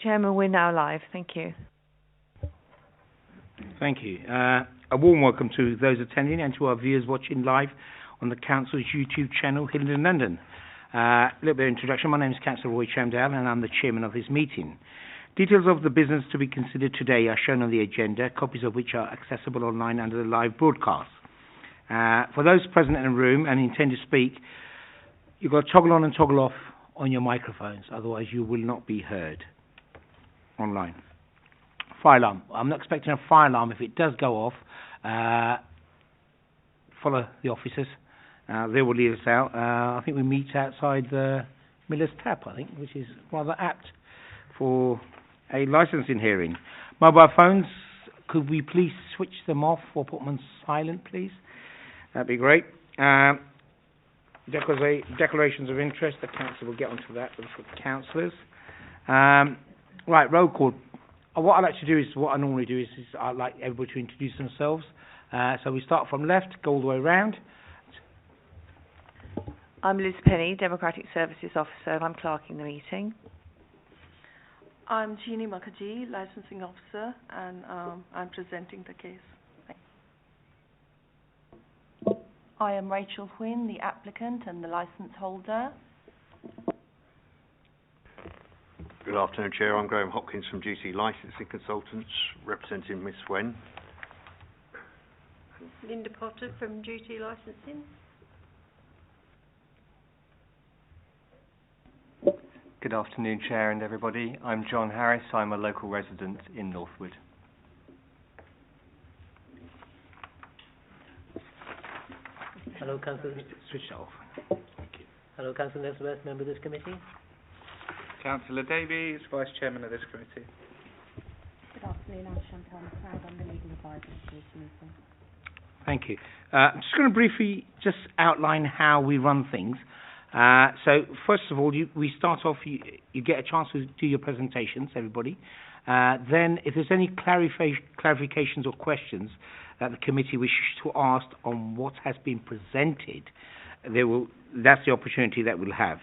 Chairman, we're now live. Thank you. Thank you. A warm welcome to those attending and to our viewers watching live on the Council's YouTube channel, Hillingdon, London. A little bit of introduction. My name is Councillor Roy Chamdale and I'm the chairman of this meeting. Details of the business to be considered today are shown on the agenda, copies of which are accessible online under the live broadcast. For those present in the room and intend to speak, you've got to toggle on and toggle off on your microphones, otherwise you will not be heard online. Fire alarm. I'm not expecting a fire alarm. If it does go off, follow the officers. They will lead us out. I think we meet outside the Miller's Tap, I think, which is rather apt for a licensing hearing. Mobile phones, could we please switch them off or put them on silent, please? That'd be great. Declarations of interest, the council will get onto that for councillors. Right, roll call. What I like to do is, what I normally do is I'd like everybody to introduce themselves. So we start from left, go all the way around. I'm Liz Penny, Democratic Services Officer, and I'm clerking the meeting. I'm Jeannie Mukherjee, Licensing Officer, and I'm presenting the case. I am Rachel Huynh, the applicant and the licence holder. Good afternoon, Chair. I'm Graham Hopkins from GC Licensing Consultants, representing Ms. Wen. Linda Potter from GC Licensing. Good afternoon, Chair and everybody. I'm John Harris. I'm a local resident in Northwood. Hello, Councillor. Switch it off. Hello, Councillor Nesworth, member of this committee. Councillor Davies, Vice Chairman of this committee. Good afternoon, I'm Chantal McLeod. I'm the legal advisor to this meeting. Thank you. I'm just going to briefly just outline how we run things. So, first of all, we start off, you get a chance to do your presentations, everybody. Then, if there's any clarifications or questions that the committee wishes to ask on what has been presented, that's the opportunity that we'll have.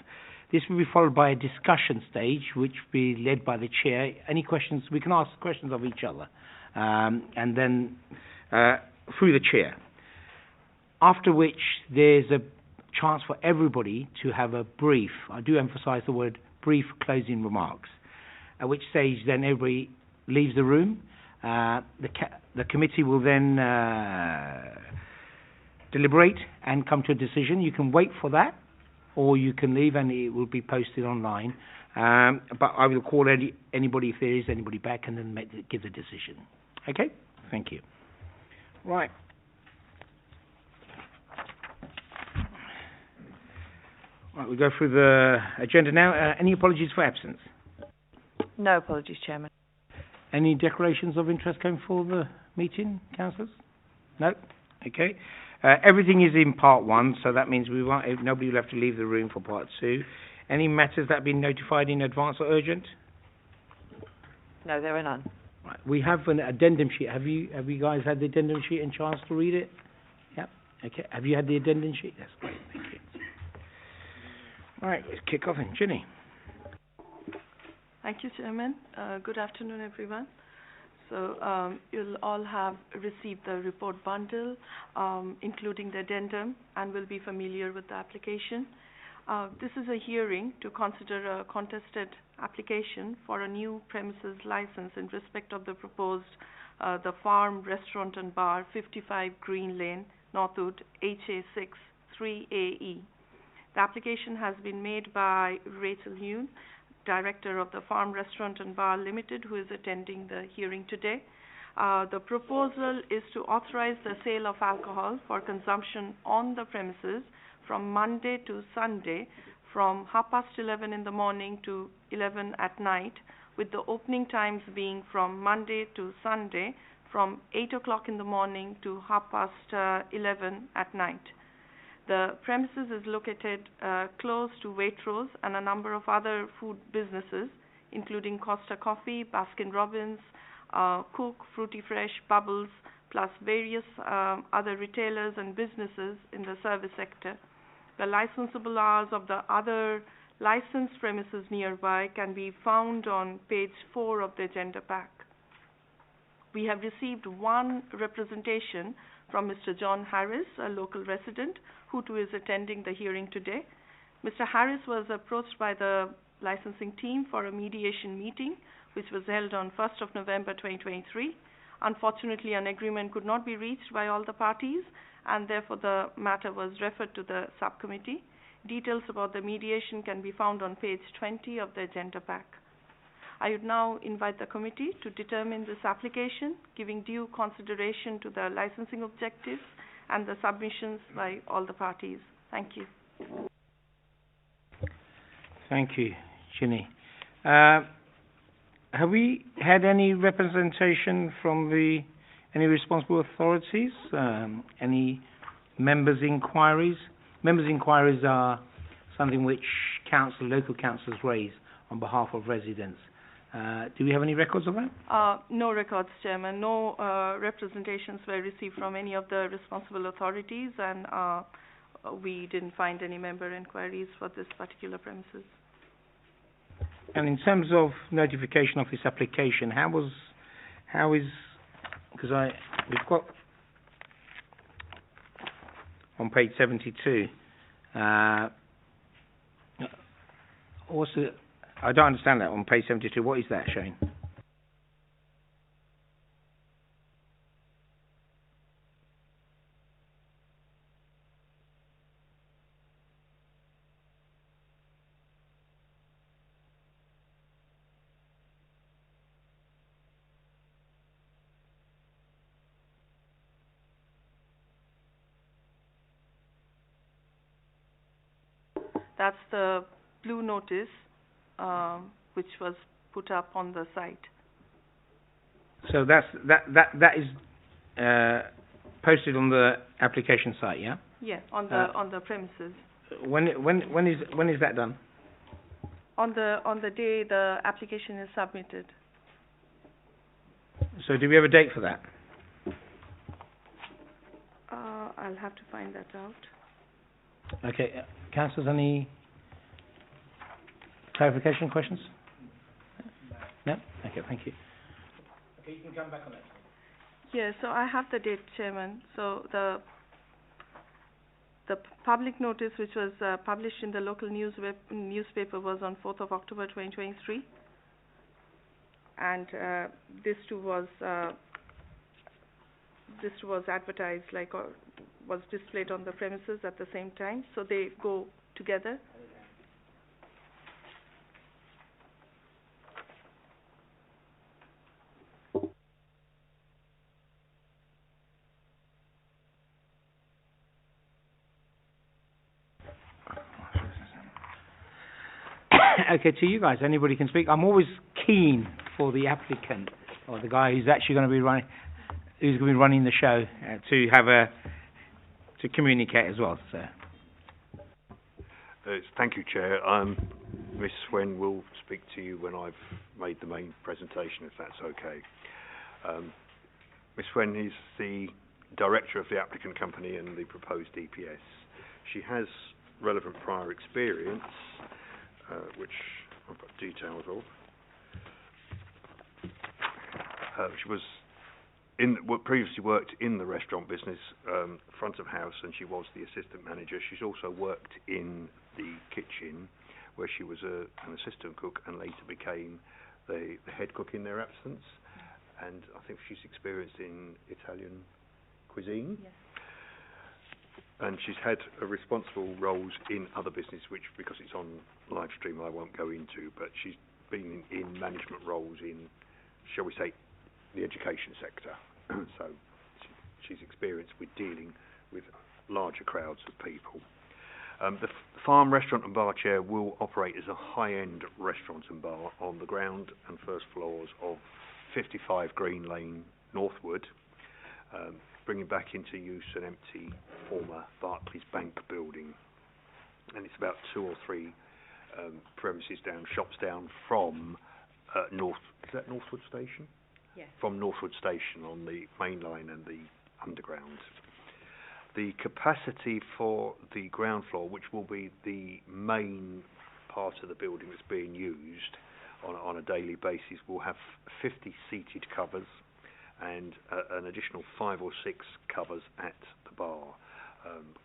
This will be followed by a discussion stage, which will be led by the chair. Any questions, we can ask questions of each other, and then through the chair. After which, there's a chance for everybody to have a brief, I do emphasise the word brief, closing remarks, at which stage then everybody leaves the room. The committee will then deliberate and come to a decision. You can wait for that, or you can leave and it will be posted online. But I will call anybody if there is anybody back and then give the decision. Okay? Thank you. Right. Right, we go through the agenda now. Any apologies for absence? No apologies, Chairman. Any declarations of interest going for the meeting, councillors? No? Okay. Everything is in part one, so that means nobody will have to leave the room for part two. Any matters that have been notified in advance or urgent? No, there are none. Right. We have an addendum sheet. Have you guys had the addendum sheet and chance to read it? Yep. Okay. Have you had the addendum sheet? That's great. Thank you. All right, let's kick off then. Ginny. Thank you, Chairman. Good afternoon, everyone. So you'll all have received the report bundle, including the addendum, and will be familiar with the application. This is a hearing to consider a contested application for a new premises license in respect of the proposed the Farm Restaurant and Bar, 55 Green Lane, Northwood, HA6 3AE. The application has been made by Rachel Huynh, Director of the Farm Restaurant and Bar Limited, who is attending the hearing today. The proposal is to authorize the sale of alcohol for consumption on the premises from Monday to Sunday from 11:30 in the morning to 11 at night, with the opening times being from Monday to Sunday from 8 o'clock in the morning to 11:30 at night. The premises is located close to Waitrose and a number of other food businesses, including Costa Coffee, Baskin Robbins, Cook, Fruity Fresh, Bubbles, plus various other retailers and businesses in the service sector. The licensable hours of the other licensed premises nearby can be found on page 4 of the agenda pack. We have received one representation from Mr. John Harris, a local resident, who too is attending the hearing today. Mr. Harris was approached by the licensing team for a mediation meeting, which was held on 1st of November 2023. Unfortunately, an agreement could not be reached by all the parties, and therefore the matter was referred to the subcommittee. Details about the mediation can be found on page 20 of the agenda pack. I would now invite the committee to determine this application, giving due consideration to the licensing objectives and the submissions by all the parties. Thank you. Thank you, Ginny. Have we had any representation from any responsible authorities? Any members' inquiries? Members' inquiries are something which local councillors raise on behalf of residents. Do we have any records of that? No records, Chairman. No representations were received from any of the responsible authorities, and we didn't find any member inquiries for this particular premises. And in terms of notification of this application, because we've got on page 72, also, I don't understand that on page 72. What is that showing? That's the blue notice which was put up on the site. So that is posted on the application site, yeah? Yeah, on the premises. When is that done? On the day the application is submitted. So do we have a date for that? I'll have to find that out. Okay, councillors, any clarification questions? No? Okay, thank you. Okay, you can come back on that. Yeah, so I have the date, Chairman. So the public notice which was published in the local newspaper was on 4th of October 2023. And this too was advertised, was displayed on the premises at the same time, so they go together. Okay, to you guys, anybody can speak. I'm always keen for the applicant or the guy who's actually going to be running the show to have to communicate as well. So. Thank you, Chair. Ms. Swen will speak to you when I've made the main presentation, if that's okay. Ms. Swen is the director of the applicant company and the proposed DPS. She has relevant prior experience, which I've got details of. She was previously worked in the restaurant business, front of house, and she was the assistant manager. She's also worked in the kitchen, where she was an assistant cook and later became the head cook in their absence. And I think she's experienced in Italian cuisine. Yes. And she's had responsible roles in other business, which, because it's on live stream, I won't go into, but she's been in management roles in, shall we say, the education sector. So she's experienced with dealing with larger crowds of people. The farm, restaurant and bar chair will operate as a high-end restaurant and bar on the ground and first floors of 55 Green Lane, Northwood, bringing back into use an empty former Barclays Bank building. And it's about 2 or 3 premises down, shops down from is that Northwood Station? Yes. From Northwood Station on the main line and the underground. The capacity for the ground floor, which will be the main part of the building that's being used on a daily basis will have 50 seated covers and an additional 5 or 6 covers at the bar,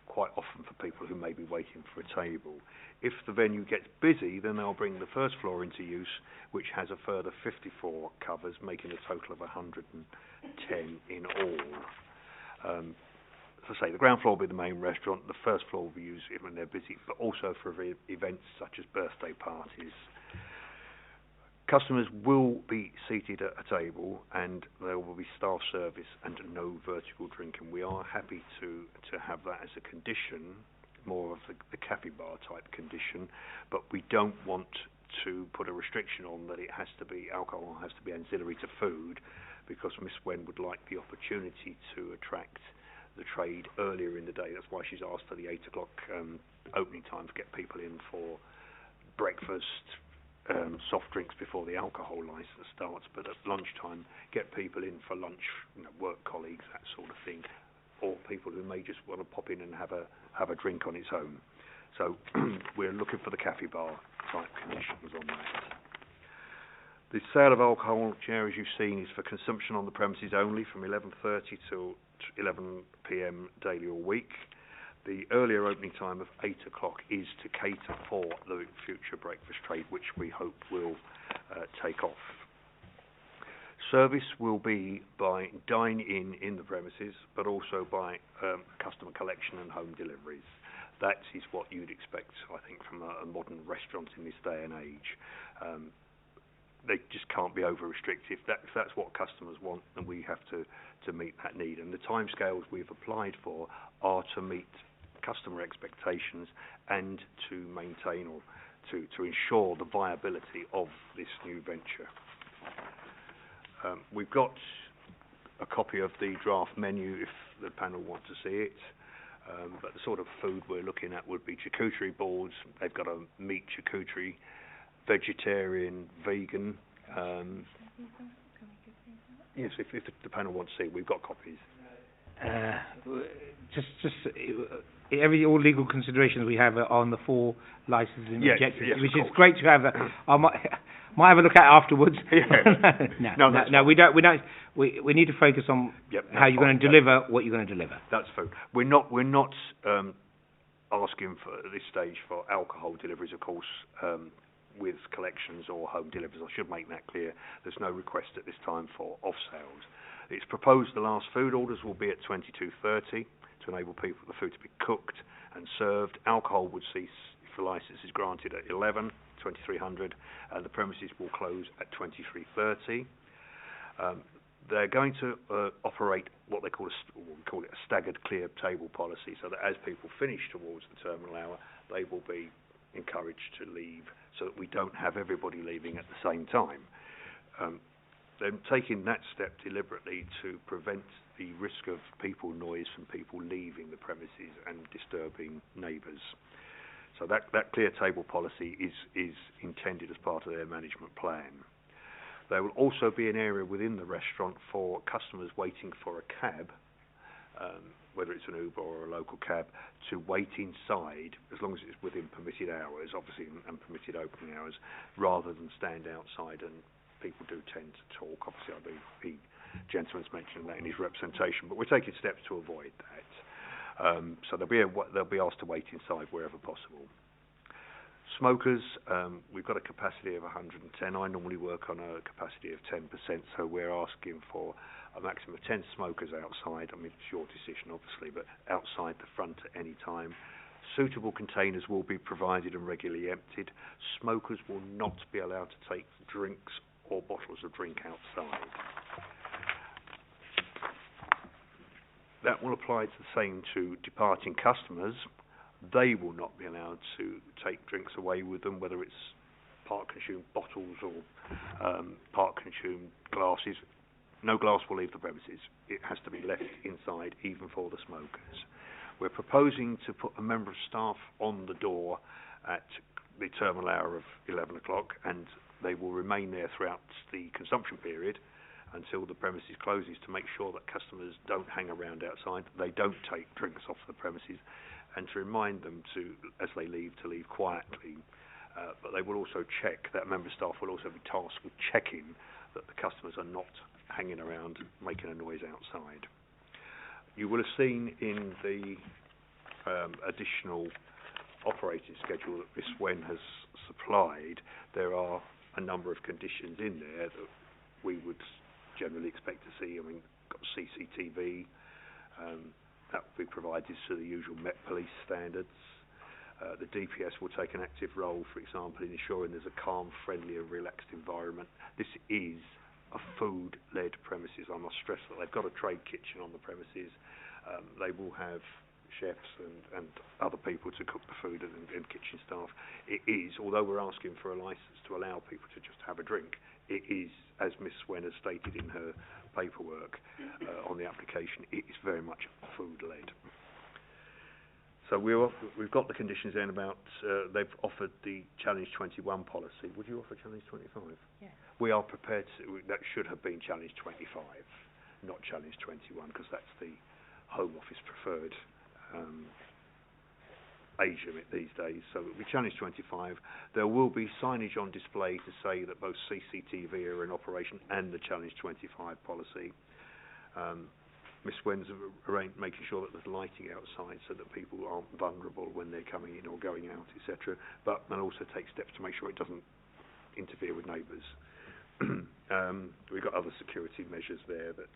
quite often for people who may be waiting for a table. If the venue gets busy, then they'll bring the first floor into use, which has a further 54 covers, making a total of 110 in all. As I say, the ground floor will be the main restaurant. The first floor will be used when they're busy, but also for events such as birthday parties. Customers will be seated at a table, and there will be staff service and no vertical drinking. We are happy to have that as a condition, more of the cafe bar type condition, but we don't want to put a restriction on that alcohol has to be ancillary to food, because Miss Wen would like the opportunity to attract the trade earlier in the day. That's why she's asked for the 8 o'clock opening time to get people in for breakfast, soft drinks before the alcohol licence starts, but at lunchtime get people in for lunch, work colleagues, that sort of thing, or people who may just want to pop in and have a drink on its own. So we're looking for the cafe bar type conditions on that. The sale of alcohol, Chair, as you've seen, is for consumption on the premises only from 11:30 till 11 p.m. daily or week. The earlier opening time of 8 o'clock is to cater for the future breakfast trade, which we hope will take off. Service will be by dine-in in the premises, but also by customer collection and home deliveries. That is what you'd expect, I think, from a modern restaurant in this day and age. They just can't be over-restrictive. If that's what customers want, then we have to meet that need. And the timescales we've applied for are to meet customer expectations and to maintain or to ensure the viability of this new venture. We've got a copy of the draft menu if the panel want to see it. But the sort of food we're looking at would be charcuterie boards. They've got a meat charcuterie, vegetarian, vegan. Yes, if the panel wants to see it, we've got copies. All legal considerations we have on the 4 licensing objectives, yes, which is great to have. I might have a look at it afterwards. No, we don't. We need to focus on how you're going to deliver what you're going to deliver. That's fine. We're not asking for at this stage for alcohol deliveries, of course, with collections or home deliveries. I should make that clear. There's no request at this time for off sales. It's proposed the last food orders will be at 22:30 to enable the food to be cooked and served. Alcohol would cease if the licence is granted at 2300, and the premises will close at 23:30. They're going to operate what we call it a staggered clear table policy, so that as people finish towards the terminal hour, they will be encouraged to leave, so that we don't have everybody leaving at the same time. They're taking that step deliberately to prevent the risk of noise from people leaving the premises and disturbing neighbours. So that clear table policy is intended as part of their management plan. There will also be an area within the restaurant for customers waiting for a cab, whether it's an Uber or a local cab, to wait inside, as long as it's within permitted hours, obviously, and permitted opening hours, rather than stand outside. And people do tend to talk. Obviously, I believe the gentleman's mentioned that in his representation, but we're taking steps to avoid that. So they'll be asked to wait inside wherever possible. Smokers, we've got a capacity of 110. I normally work on a capacity of 10%, so we're asking for a maximum of 10 smokers outside. I mean, it's your decision, obviously, but outside the front at any time. Suitable containers will be provided and regularly emptied. Smokers will not be allowed to take drinks or bottles of drink outside. That will apply the same to departing customers. They will not be allowed to take drinks away with them, whether it's part-consumed bottles or part-consumed glasses. No glass will leave the premises. It has to be left inside, even for the smokers. We're proposing to put a member of staff on the door at the terminal hour of 11 o'clock, and they will remain there throughout the consumption period until the premises closes, to make sure that customers don't hang around outside, they don't take drinks off the premises, and to remind them to, as they leave, to leave quietly. but they will also check, that member staff will also be tasked with checking that the customers are not hanging around making a noise outside. You will have seen in the additional operating schedule that Miss Wen has supplied, there are a number of conditions in there that we would generally expect to see. I mean, got CCTV, that will be provided to the usual Met Police standards. The DPS will take an active role, for example, in ensuring there's a calm, friendly and relaxed environment. This is a food-led premises. I must stress that they've got a trade kitchen on the premises. They will have chefs and other people to cook the food and kitchen staff. It is, although we're asking for a licence to allow people to just have a drink, it is, as Miss Swen has stated in her paperwork on the application, it is very much food-led. So we've got the conditions in about, they've offered the Challenge 21 policy. Would you offer Challenge 25? Yes. We are prepared to, that should have been Challenge 25, not Challenge 21, because that's the Home Office preferred age limit these days. So it will be Challenge 25. There will be signage on display to say that both CCTV are in operation and the Challenge 25 policy. Miss Wen's arranged making sure that there's lighting outside so that people aren't vulnerable when they're coming in or going out, etc. But and also take steps to make sure it doesn't interfere with neighbours. We've got other security measures there that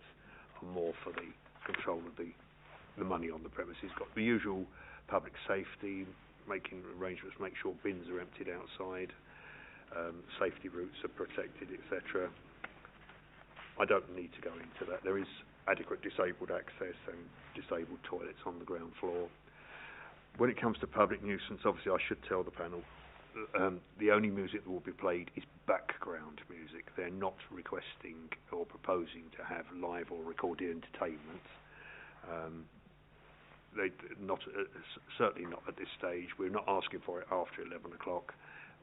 are more for the control of the money on the premises. Got the usual public safety, making arrangements, make sure bins are emptied outside, safety routes are protected, etc. I don't need to go into that. There is adequate disabled access and disabled toilets on the ground floor. When it comes to public nuisance, obviously I should tell the panel, the only music that will be played is background music. They're not requesting or proposing to have live or recorded entertainment. Certainly not at this stage. We're not asking for it after 11 o'clock.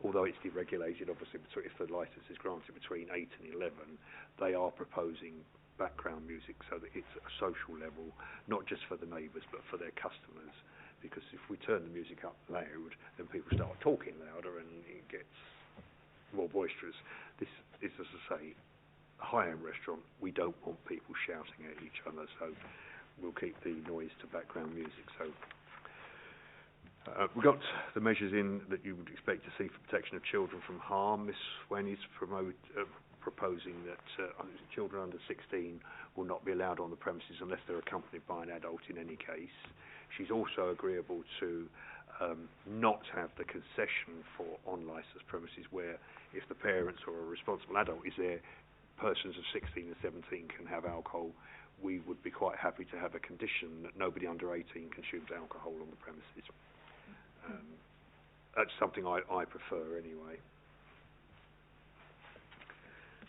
Although it's deregulated, obviously, if the licence is granted between 8 and 11, they are proposing background music so that it's a social level, not just for the neighbours but for their customers, because if we turn the music up loud then people start talking louder and it gets more boisterous. This is, as I say, a high-end restaurant. We don't want people shouting at each other, so we'll keep the noise to background music. So we've got the measures in that you would expect to see for protection of children from harm. Miss Wen is proposing that children under 16 will not be allowed on the premises unless they're accompanied by an adult in any case. She's also agreeable to not have the concession for on-licensed premises where if the parents or a responsible adult is there, persons of 16 and 17 can have alcohol. We would be quite happy to have a condition that nobody under 18 consumes alcohol on the premises. That's something I prefer anyway.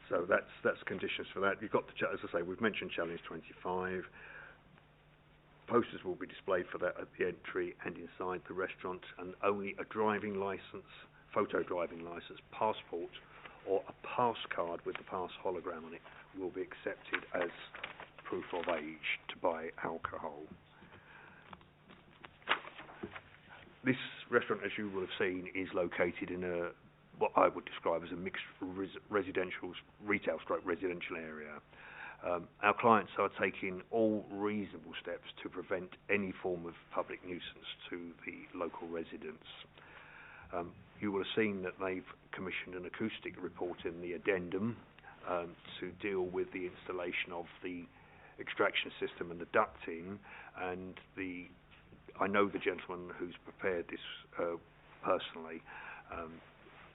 So that's conditions for that. You've got the, as I say, we've mentioned Challenge 25. Posters will be displayed for that at the entry and inside the restaurant, and only a driving licence, photo driving licence, passport, or a pass card with the pass hologram on it will be accepted as proof of age to buy alcohol. This restaurant, as you will have seen, is located in what I would describe as a mixed retail/residential area. Our clients are taking all reasonable steps to prevent any form of public nuisance to the local residents. You will have seen that they've commissioned an acoustic report in the addendum to deal with the installation of the extraction system and the ducting, and I know the gentleman who's prepared this personally.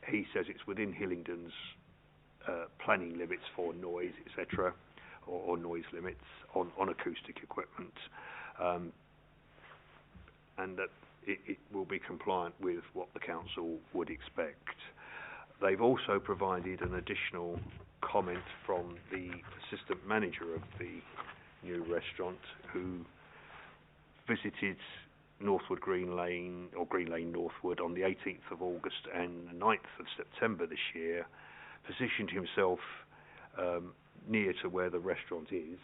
He says it's within Hillingdon's planning limits for noise, etc., or noise limits on acoustic equipment, and that it will be compliant with what the council would expect. They've also provided an additional comment from the assistant manager of the new restaurant, who visited Northwood Green Lane, or Green Lane Northwood, on the 18th of August and the 9th of September this year, positioned himself near to where the restaurant is,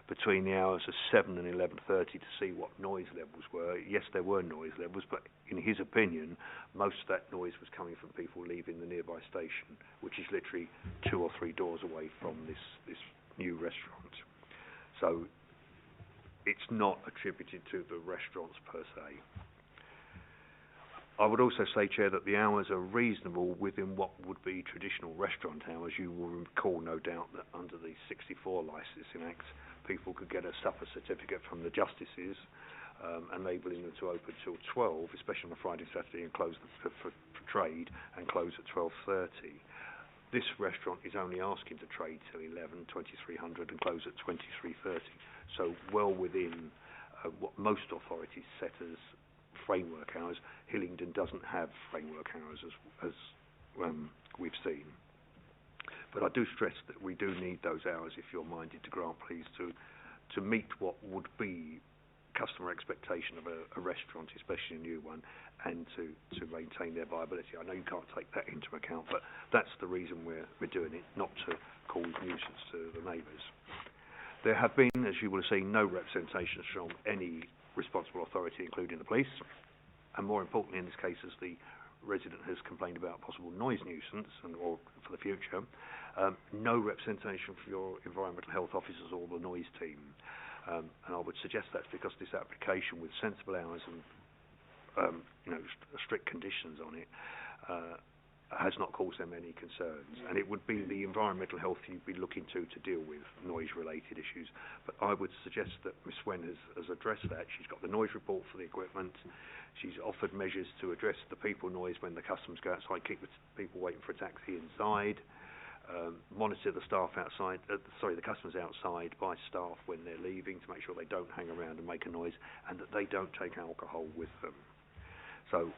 between the hours of 7 and 11:30 to see what noise levels were. Yes, there were noise levels, but in his opinion, most of that noise was coming from people leaving the nearby station, which is literally 2 or 3 doors away from this new restaurant. So it's not attributed to the restaurants per se. I would also say, Chair, that the hours are reasonable within what would be traditional restaurant hours. You will recall, no doubt, that under the 64 Licensing Act, people could get a supper certificate from the justices, enabling them to open till 12, especially on a Friday, Saturday, and close for trade, and close at 12:30. This restaurant is only asking to trade till 11, 2300, and close at 23:30. So well within what most authorities set as framework hours. Hillingdon doesn't have framework hours as we've seen. But I do stress that we do need those hours, if you're minded to grant, please, to meet what would be customer expectation of a restaurant, especially a new one, and to maintain their viability. I know you can't take that into account, but that's the reason we're doing it, not to cause nuisance to the neighbours. There have been, as you will have seen, no representations from any responsible authority, including the police, and more importantly in this case, as the resident has complained about possible noise nuisance or for the future, no representation from your environmental health officers or the noise team. And I would suggest that's because this application, with sensible hours and strict conditions on it, has not caused them any concerns. And it would be the environmental health you'd be looking to deal with noise-related issues. But I would suggest that Ms Wen has addressed that. She's got the noise report for the equipment. She's offered measures to address the people noise when the customers go outside, keep the people waiting for a taxi inside, monitor the staff outside, the customers outside by staff when they're leaving to make sure they don't hang around and make a noise, and that they don't take alcohol with them. So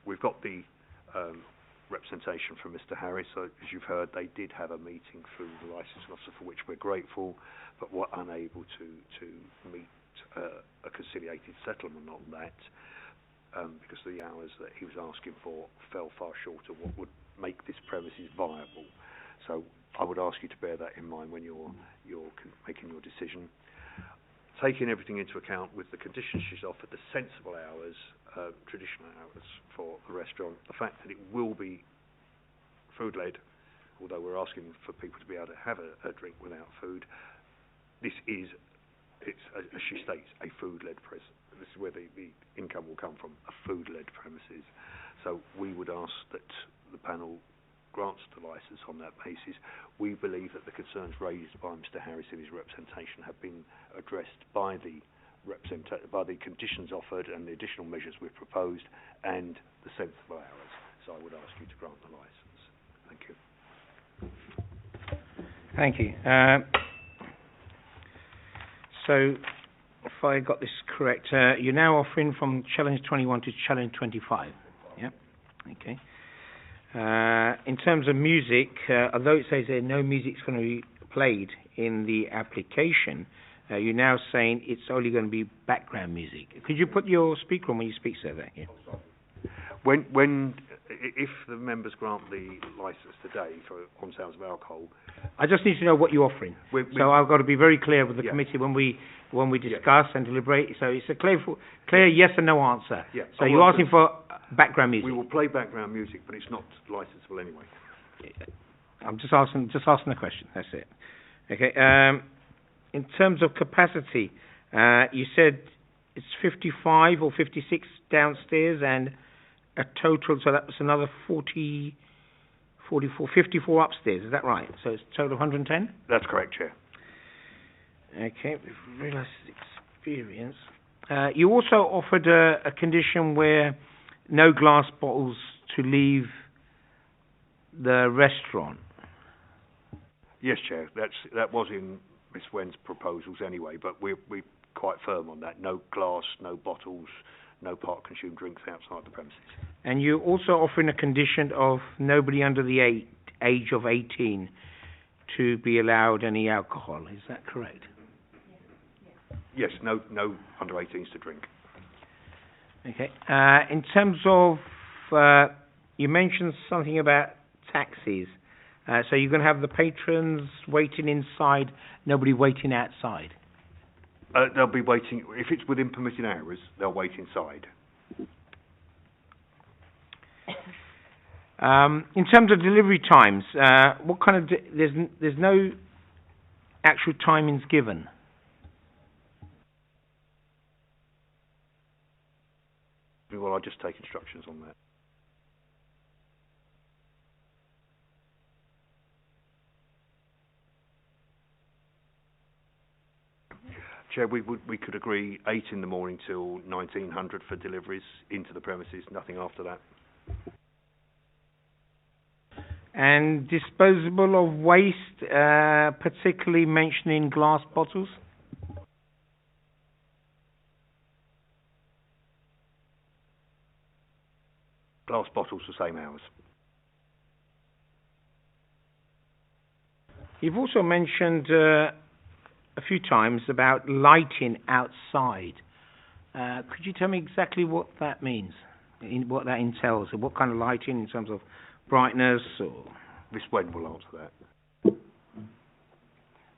we've got the representation from Mr Harris. So, as you've heard, they did have a meeting through the licensing officer, for which we're grateful, but were unable to meet a conciliated settlement on that, because the hours that he was asking for fell far short of what would make this premises viable. So I would ask you to bear that in mind when you're making your decision. Taking everything into account, with the conditions she's offered, the sensible hours, traditional hours for the restaurant, the fact that it will be food-led, although we're asking for people to be able to have a drink without food, it's as she states, a food-led presence. This is where the income will come from, a food-led premises. So we would ask that the panel grants the licence on that basis. We believe that the concerns raised by Mr Harris in his representation have been addressed by the conditions offered and the additional measures we've proposed and the sensible hours. So I would ask you to grant the licence. Thank you. Thank you. So, if I got this correct, you're now offering from Challenge 21 to Challenge 25. Yeah. Okay. In terms of music, although it says there no music's going to be played in the application, you're now saying it's only going to be background music. Could you put your speaker on when you speak, sir? There. Yeah. If the members grant the licence today on sales of alcohol, I just need to know what you're offering. So I've got to be very clear with the committee when we discuss and deliberate. So it's a clear yes and no answer. Yeah. So you're asking for background music. We will play background music, but it's not licensable anyway. I'm just asking the question. That's it. Okay. In terms of capacity, you said it's 55 or 56 downstairs and a total, so that's another 40, 44, 54 upstairs. Is that right? So it's a total of 110? That's correct, Chair. Okay, we've realised experience. You also offered a condition where no glass bottles to leave the restaurant. Yes, Chair. That was in Miss Wen's proposals anyway, but we're quite firm on that. No glass, no bottles, no part-consumed drinks outside the premises. And you're also offering a condition of nobody under the age of 18 to be allowed any alcohol. Is that correct? Yes, no under 18s to drink. Okay. In terms of, you mentioned something about taxis. So you're going to have the patrons waiting inside, nobody waiting outside. They'll be waiting, if it's within permitted hours, they'll wait inside. In terms of delivery times, what kind of there's no actual timings given. Well, I'll just take instructions on that. Chair, we could agree 8 in the morning till 1900 for deliveries into the premises, nothing after that. And disposable of waste, particularly mentioning glass bottles? Glass bottles, the same hours. You've also mentioned a few times about lighting outside. Could you tell me exactly what that means, what that entails, and what kind of lighting in terms of brightness or... Miss Wen will answer that.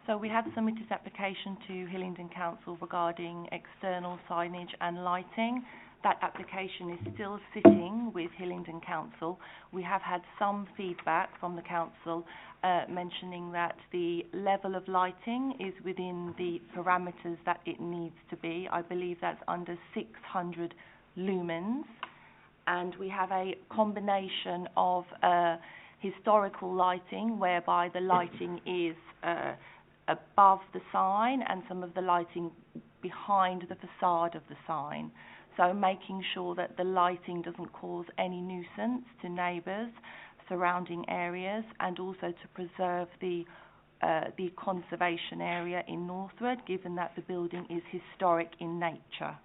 So we have submitted this application to Hillingdon Council regarding external signage and lighting. That application is still sitting with Hillingdon Council. We have had some feedback from the council mentioning that the level of lighting is within the parameters that it needs to be. I believe that's under 600 lumens. And we have a combination of historical lighting, whereby the lighting is above the sign and some of the lighting behind the facade of the sign. So making sure that the lighting doesn't cause any nuisance to neighbours, surrounding areas, and also to preserve the conservation area in Northwood, given that the building is historic in nature.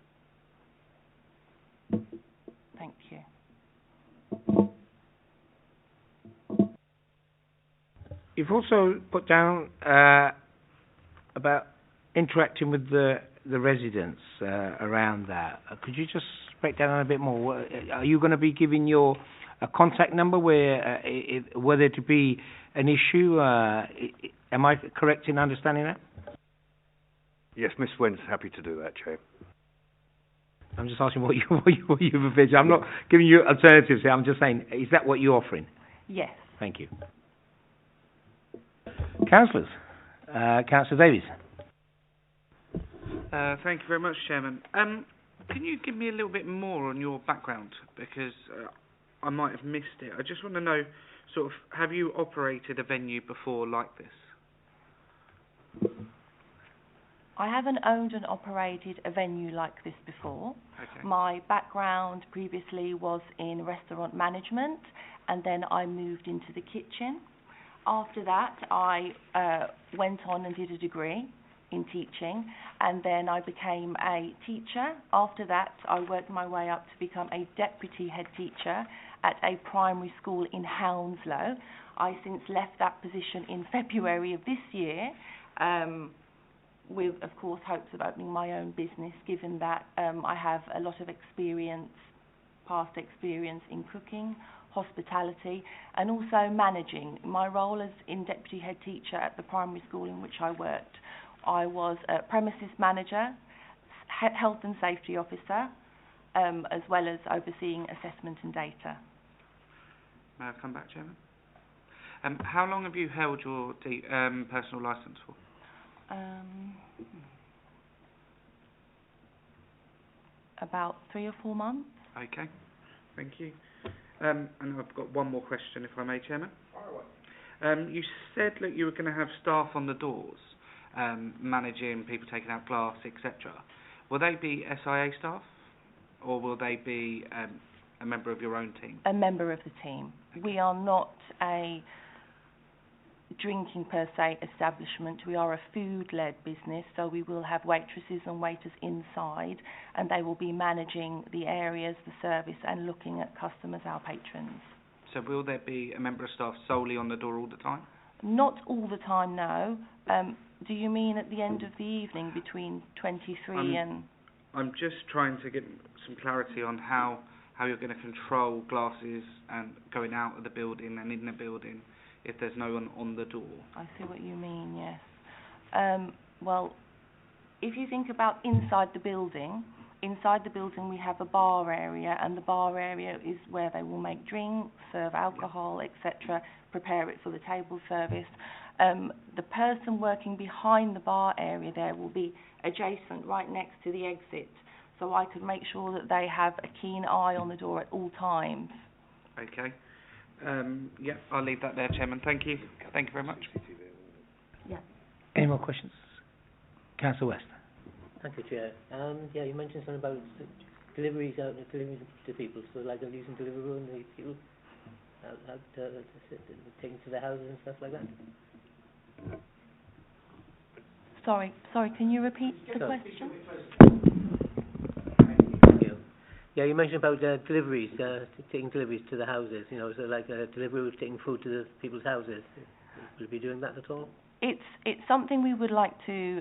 Thank you. You've also put down about interacting with the residents around that. Could you just break down a bit more? Are you going to be giving a contact number where there to be an issue? Am I correct in understanding that? Yes, Miss Wen's happy to do that, Chair. I'm just asking what you've envisioned. I'm not giving you alternatives here. I'm just saying, is that what you're offering? Yes. Thank you. Councillors. Councillor Davies. Thank you very much, Chairman. Can you give me a little bit more on your background? Because I might have missed it. I just want to know, sort of, have you operated a venue before like this? I haven't owned and operated a venue like this before. Okay. My background previously was in restaurant management, and then I moved into the kitchen. After that, I went on and did a degree in teaching, and then I became a teacher. After that, I worked my way up to become a deputy head teacher at a primary school in Hounslow. I since left that position in February of this year, with, of course, hopes of opening my own business, given that I have a lot of experience, past experience in cooking, hospitality, and also managing. My role as in deputy head teacher at the primary school in which I worked, I was a premises manager, health and safety officer, as well as overseeing assessment and data. May I come back, Chairman? How long have you held your personal licence for? About 3 or 4 months. Okay, thank you. And I've got one more question, if I may, Chairman. You said that you were going to have staff on the doors, managing people taking out glass, etc. Will they be SIA staff, or will they be a member of your own team? A member of the team. Okay. We are not a drinking per se establishment. We are a food-led business, so we will have waitresses and waiters inside, and they will be managing the areas, the service, and looking at customers, our patrons. So will there be a member of staff solely on the door all the time? Not all the time, no. Do you mean at the end of the evening between 23 and... I'm just trying to get some clarity on how you're going to control glasses and going out of the building and in the building if there's no one on the door. I see what you mean, yes. Well, if you think about inside the building we have a bar area, and the bar area is where they will make drinks, serve alcohol, etc., prepare it for the table service. The person working behind the bar area there will be adjacent, right next to the exit, so I could make sure that they have a keen eye on the door at all times. Okay. Yeah, I'll leave that there, Chairman. Thank you. Thank you very much. Yeah. Any more questions? Councillor West. Thank you, Chair. Yeah, you mentioned something about deliveries to people, so like they're using Deliveroo and the people taking to their houses and stuff like that. Sorry, can you repeat the question? Thank you. Yeah, you mentioned about deliveries, taking deliveries to the houses, you know, so like Deliveroo taking food to the people's houses. Will you be doing that at all? It's something we would like to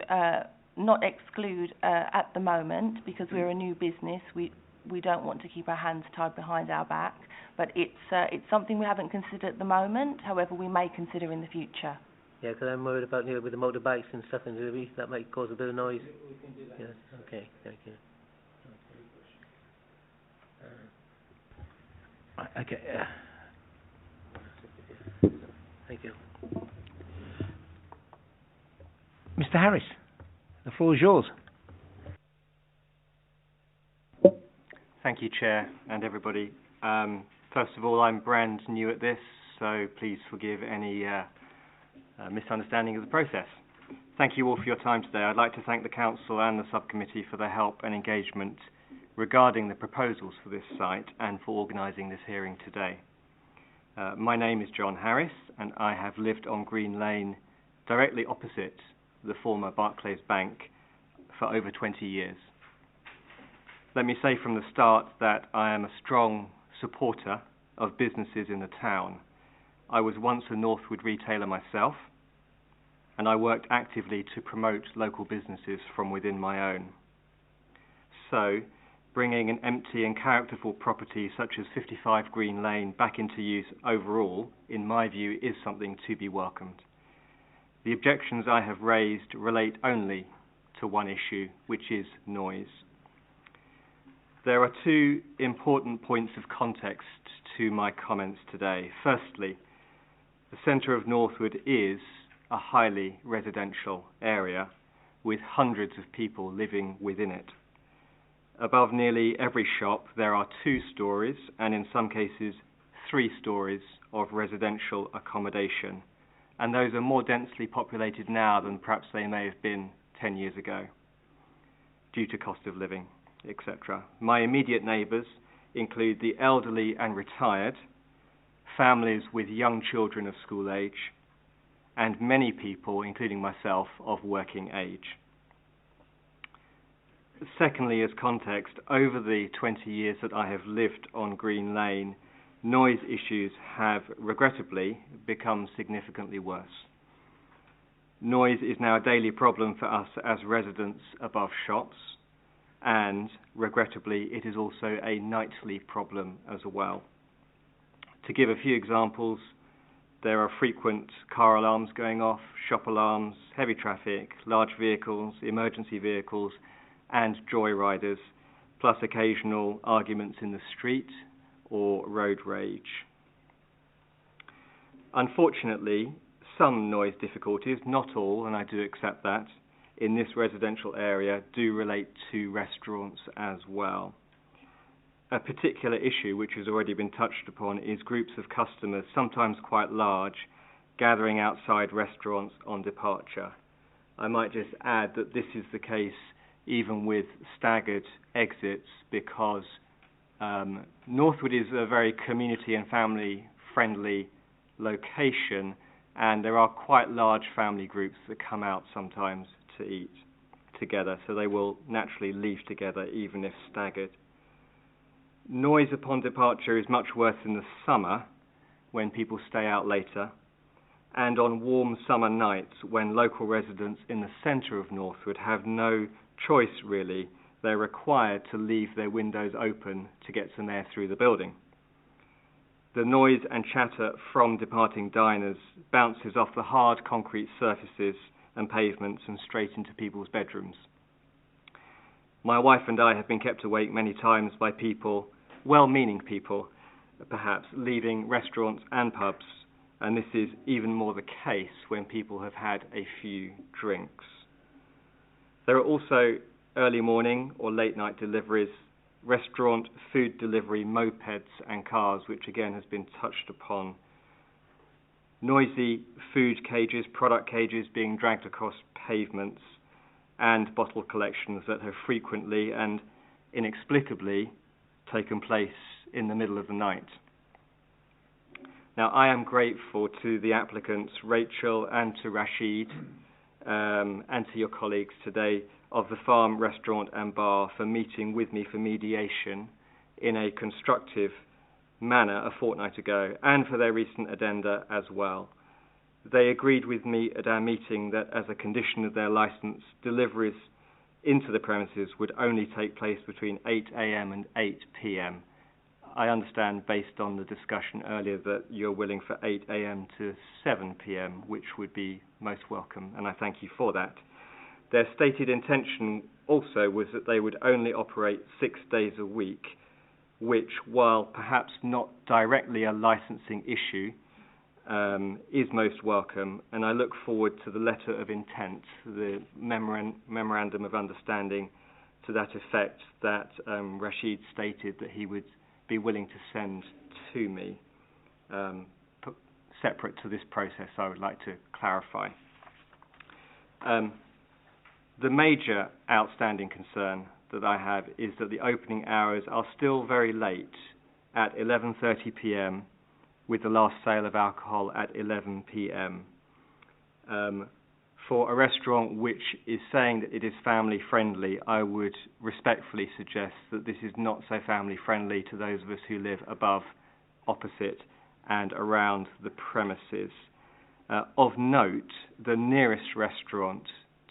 not exclude at the moment, because we're a new business. We don't want to keep our hands tied behind our back, but it's something we haven't considered at the moment. However, we may consider in the future. Yeah, because I'm worried about, you know, with the motorbikes and stuff in delivery, that might cause a bit of noise. We can do that. Yeah. Okay, thank you. Okay. Thank you. Mr. Harris, the floor is yours. Thank you, Chair, and everybody. First of all, I'm brand new at this, so please forgive any misunderstanding of the process. Thank you all for your time today. I'd like to thank the Council and the Subcommittee for their help and engagement regarding the proposals for this site and for organising this hearing today. My name is John Harris, and I have lived on Green Lane directly opposite the former Barclays Bank for over 20 years. Let me say from the start that I am a strong supporter of businesses in the town. I was once a Northwood retailer myself, and I worked actively to promote local businesses from within my own. So, bringing an empty and characterful property such as 55 Green Lane back into use overall, in my view, is something to be welcomed. The objections I have raised relate only to one issue, which is noise. There are two important points of context to my comments today. Firstly, the centre of Northwood is a highly residential area with hundreds of people living within it. Above nearly every shop there are 2 stories, and in some cases 3 stories of residential accommodation, and those are more densely populated now than perhaps they may have been 10 years ago due to cost of living, etc. My immediate neighbours include the elderly and retired, families with young children of school age, and many people, including myself, of working age. Secondly, as context, over the 20 years that I have lived on Green Lane, noise issues have regrettably become significantly worse. Noise is now a daily problem for us as residents above shops, and regrettably it is also a nightly problem as well. To give a few examples, there are frequent car alarms going off, shop alarms, heavy traffic, large vehicles, emergency vehicles, and joyriders, plus occasional arguments in the street or road rage. Unfortunately, some noise difficulties, not all, and I do accept that, in this residential area do relate to restaurants as well. A particular issue which has already been touched upon is groups of customers, sometimes quite large, gathering outside restaurants on departure. I might just add that this is the case even with staggered exits, because Northwood is a very community and family friendly location, and there are quite large family groups that come out sometimes to eat together, so they will naturally leave together even if staggered. Noise upon departure is much worse in the summer when people stay out later, and on warm summer nights when local residents in the centre of Northwood have no choice really. They're required to leave their windows open to get some air through the building. The noise and chatter from departing diners bounces off the hard concrete surfaces and pavements and straight into people's bedrooms. My wife and I have been kept awake many times by people, well-meaning people, perhaps, leaving restaurants and pubs, and this is even more the case when people have had a few drinks. There are also early morning or late night deliveries, restaurant food delivery mopeds and cars, which again has been touched upon. Noisy food cages, product cages being dragged across pavements, and bottle collections that have frequently and inexplicably taken place in the middle of the night. Now, I am grateful to the applicants, Rachel and to Rashid, and to your colleagues today of the Farm, Restaurant and Bar for meeting with me for mediation in a constructive manner a fortnight ago, and for their recent addenda as well. They agreed with me at our meeting that as a condition of their licence, deliveries into the premises would only take place between 8 a.m. and 8 p.m. I understand, based on the discussion earlier, that you're willing for 8 a.m. to 7 p.m., which would be most welcome, and I thank you for that. Their stated intention also was that they would only operate 6 days a week, which, while perhaps not directly a licensing issue, is most welcome, and I look forward to the letter of intent, the memorandum of understanding to that effect that Rashid stated that he would be willing to send to me. Separate to this process, I would like to clarify. The major outstanding concern that I have is that the opening hours are still very late at 11:30 p.m. with the last sale of alcohol at 11 p.m. For a restaurant which is saying that it is family friendly, I would respectfully suggest that this is not so family friendly to those of us who live above, opposite and around the premises. Of note, the nearest restaurant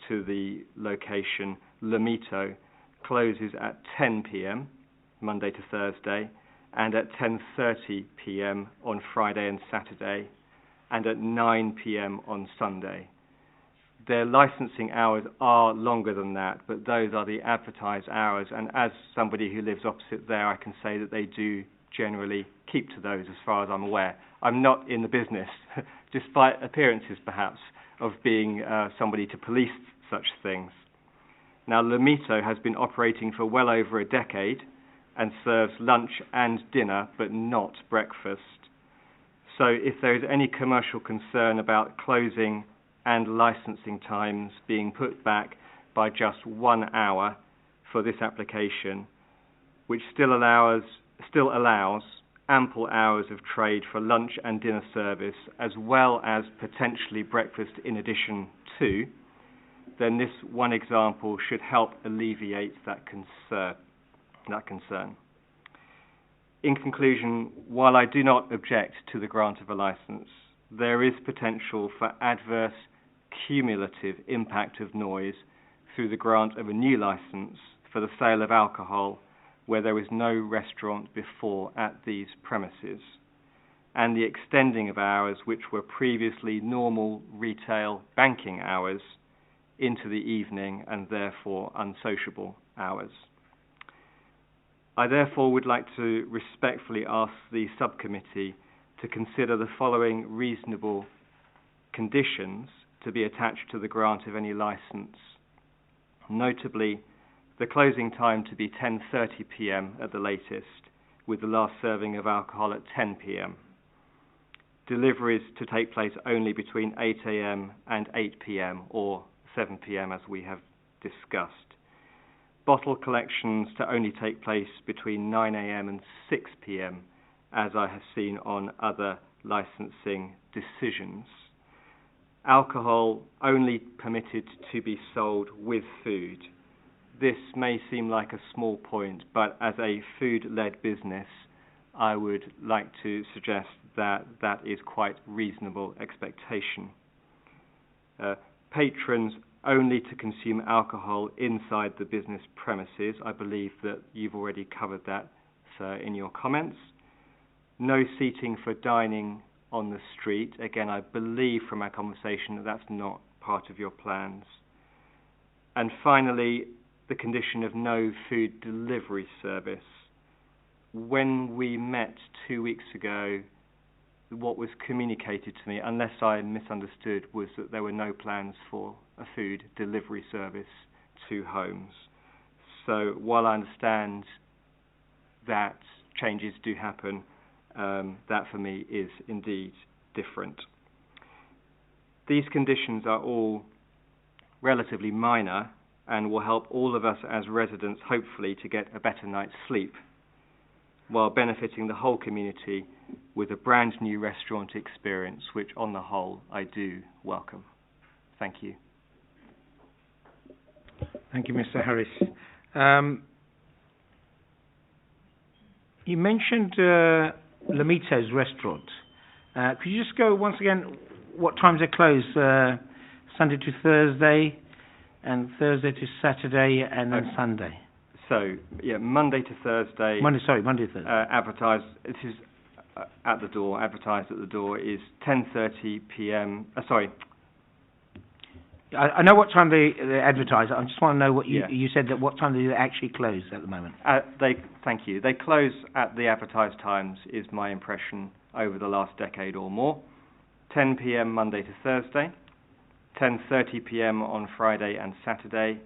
to the location, Lamito, closes at 10 p.m. Monday to Thursday, and at 10:30 p.m. on Friday and Saturday, and at 9 p.m. on Sunday. Their licensing hours are longer than that, but those are the advertised hours, and as somebody who lives opposite there, I can say that they do generally keep to those as far as I'm aware. I'm not in the business, despite appearances perhaps, of being somebody to police such things. Now, Lamito has been operating for well over a decade and serves lunch and dinner, but not breakfast. So if there is any commercial concern about closing and licensing times being put back by just 1 hour for this application, which still allows ample hours of trade for lunch and dinner service, as well as potentially breakfast in addition to, then this one example should help alleviate that concern. In conclusion, while I do not object to the grant of a licence, there is potential for adverse cumulative impact of noise through the grant of a new licence for the sale of alcohol where there was no restaurant before at these premises, and the extending of hours which were previously normal retail banking hours into the evening and therefore unsociable hours. I therefore would like to respectfully ask the subcommittee to consider the following reasonable conditions to be attached to the grant of any licence. Notably, the closing time to be 10:30 p.m. at the latest, with the last serving of alcohol at 10 p.m. Deliveries to take place only between 8 a.m. and 8 p.m. or 7 p.m. as we have discussed. Bottle collections to only take place between 9 a.m. and 6 p.m. as I have seen on other licensing decisions. Alcohol only permitted to be sold with food. This may seem like a small point, but as a food-led business, I would like to suggest that that is quite reasonable expectation. Patrons only to consume alcohol inside the business premises. I believe that you've already covered that, sir, in your comments. No seating for dining on the street. Again, I believe from our conversation that that's not part of your plans. And finally, the condition of no food delivery service. When we met 2 weeks ago, what was communicated to me, unless I misunderstood, was that there were no plans for a food delivery service to homes. So while I understand that changes do happen, that for me is indeed different. These conditions are all relatively minor and will help all of us as residents, hopefully, to get a better night's sleep, while benefiting the whole community with a brand new restaurant experience, which on the whole I do welcome. Thank you. Thank you, Mr. Harris. You mentioned Lamito's restaurant. Could you just go once again, what times they close? Sunday to Thursday, and Thursday to Saturday, and then Sunday. So, yeah, Monday to Thursday. Monday to Thursday. Advertised. It is at the door. Advertised at the door is 10:30 p.m. Sorry. I know what time they advertise. I just want to know what you Yeah. you said that what time do they actually close at the moment? Thank you. They close at the advertised times, is my impression over the last decade or more. 10 p.m. Monday to Thursday, 10:30 p.m. on Friday and Saturday,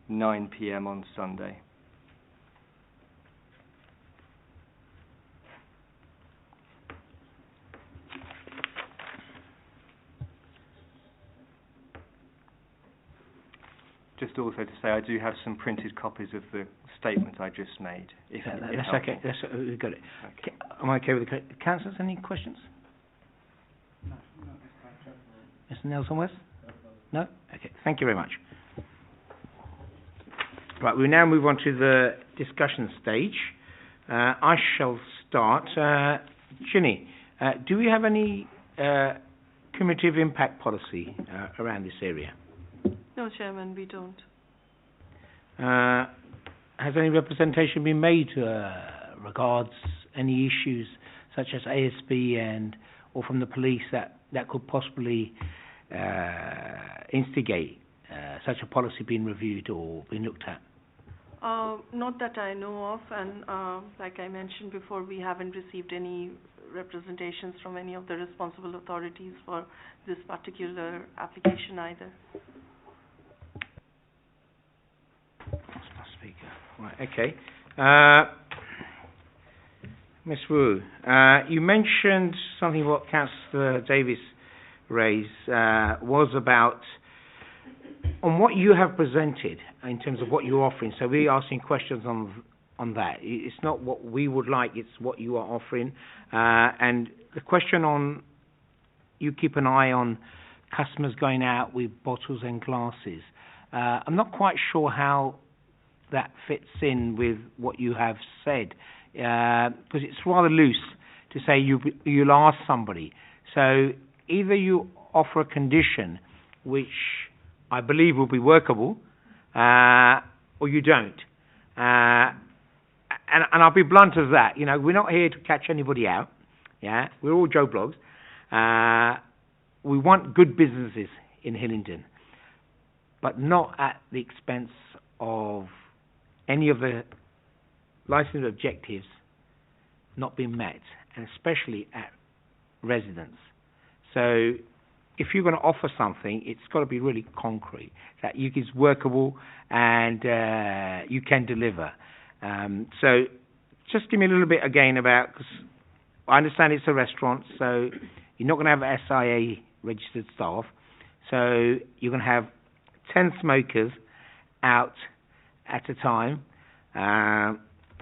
9 p.m. on Sunday. Just also to say, I do have some printed copies of the statement I just made. That's okay. We've got it. Okay. Am I okay with the councillors? Any questions? No. Mr. Nelson West? No? Okay. Thank you very much. Right, we now move on to the discussion stage. I shall start. Ginny, do we have any cumulative impact policy around this area? No, Chairman, we don't. Has any representation been made regards any issues such as ASB or from the police that could possibly instigate such a policy being reviewed or being looked at? Not that I know of, and like I mentioned before, we haven't received any representations from any of the responsible authorities for this particular application either. Right, okay. Ms. Wu, you mentioned something what Councillor Davis raised was about on what you have presented in terms of what you're offering. So we're asking questions on that. It's not what we would like, it's what you are offering. And the question on, you keep an eye on customers going out with bottles and glasses. I'm not quite sure how that fits in with what you have said, because it's rather loose to say you'll ask somebody. So either you offer a condition which I believe will be workable, or you don't. And I'll be blunt as that. You know, we're not here to catch anybody out. Yeah, we're all Joe Blogs. We want good businesses in Hillingdon, but not at the expense of any of the licensing objectives not being met, and especially at residents. So if you're going to offer something, it's got to be really concrete, that is workable and you can deliver. So just give me a little bit again about, because I understand it's a restaurant, so you're not going to have SIA registered staff, so you're going to have 10 smokers out at a time.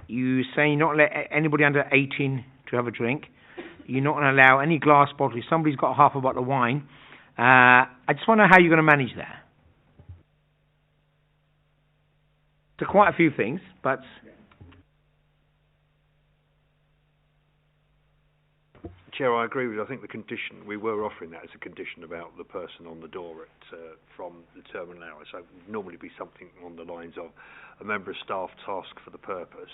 You say you're not let anybody under 18 to have a drink. You're not going to allow any glass bottles. If somebody's got half a bottle of wine, I just want to know how you're going to manage that. So quite a few things, but... Chair, I agree with you. I think the condition, we were offering that as a condition about the person on the door from the terminal hour. So it would normally be something on the lines of a member of staff tasked for the purpose,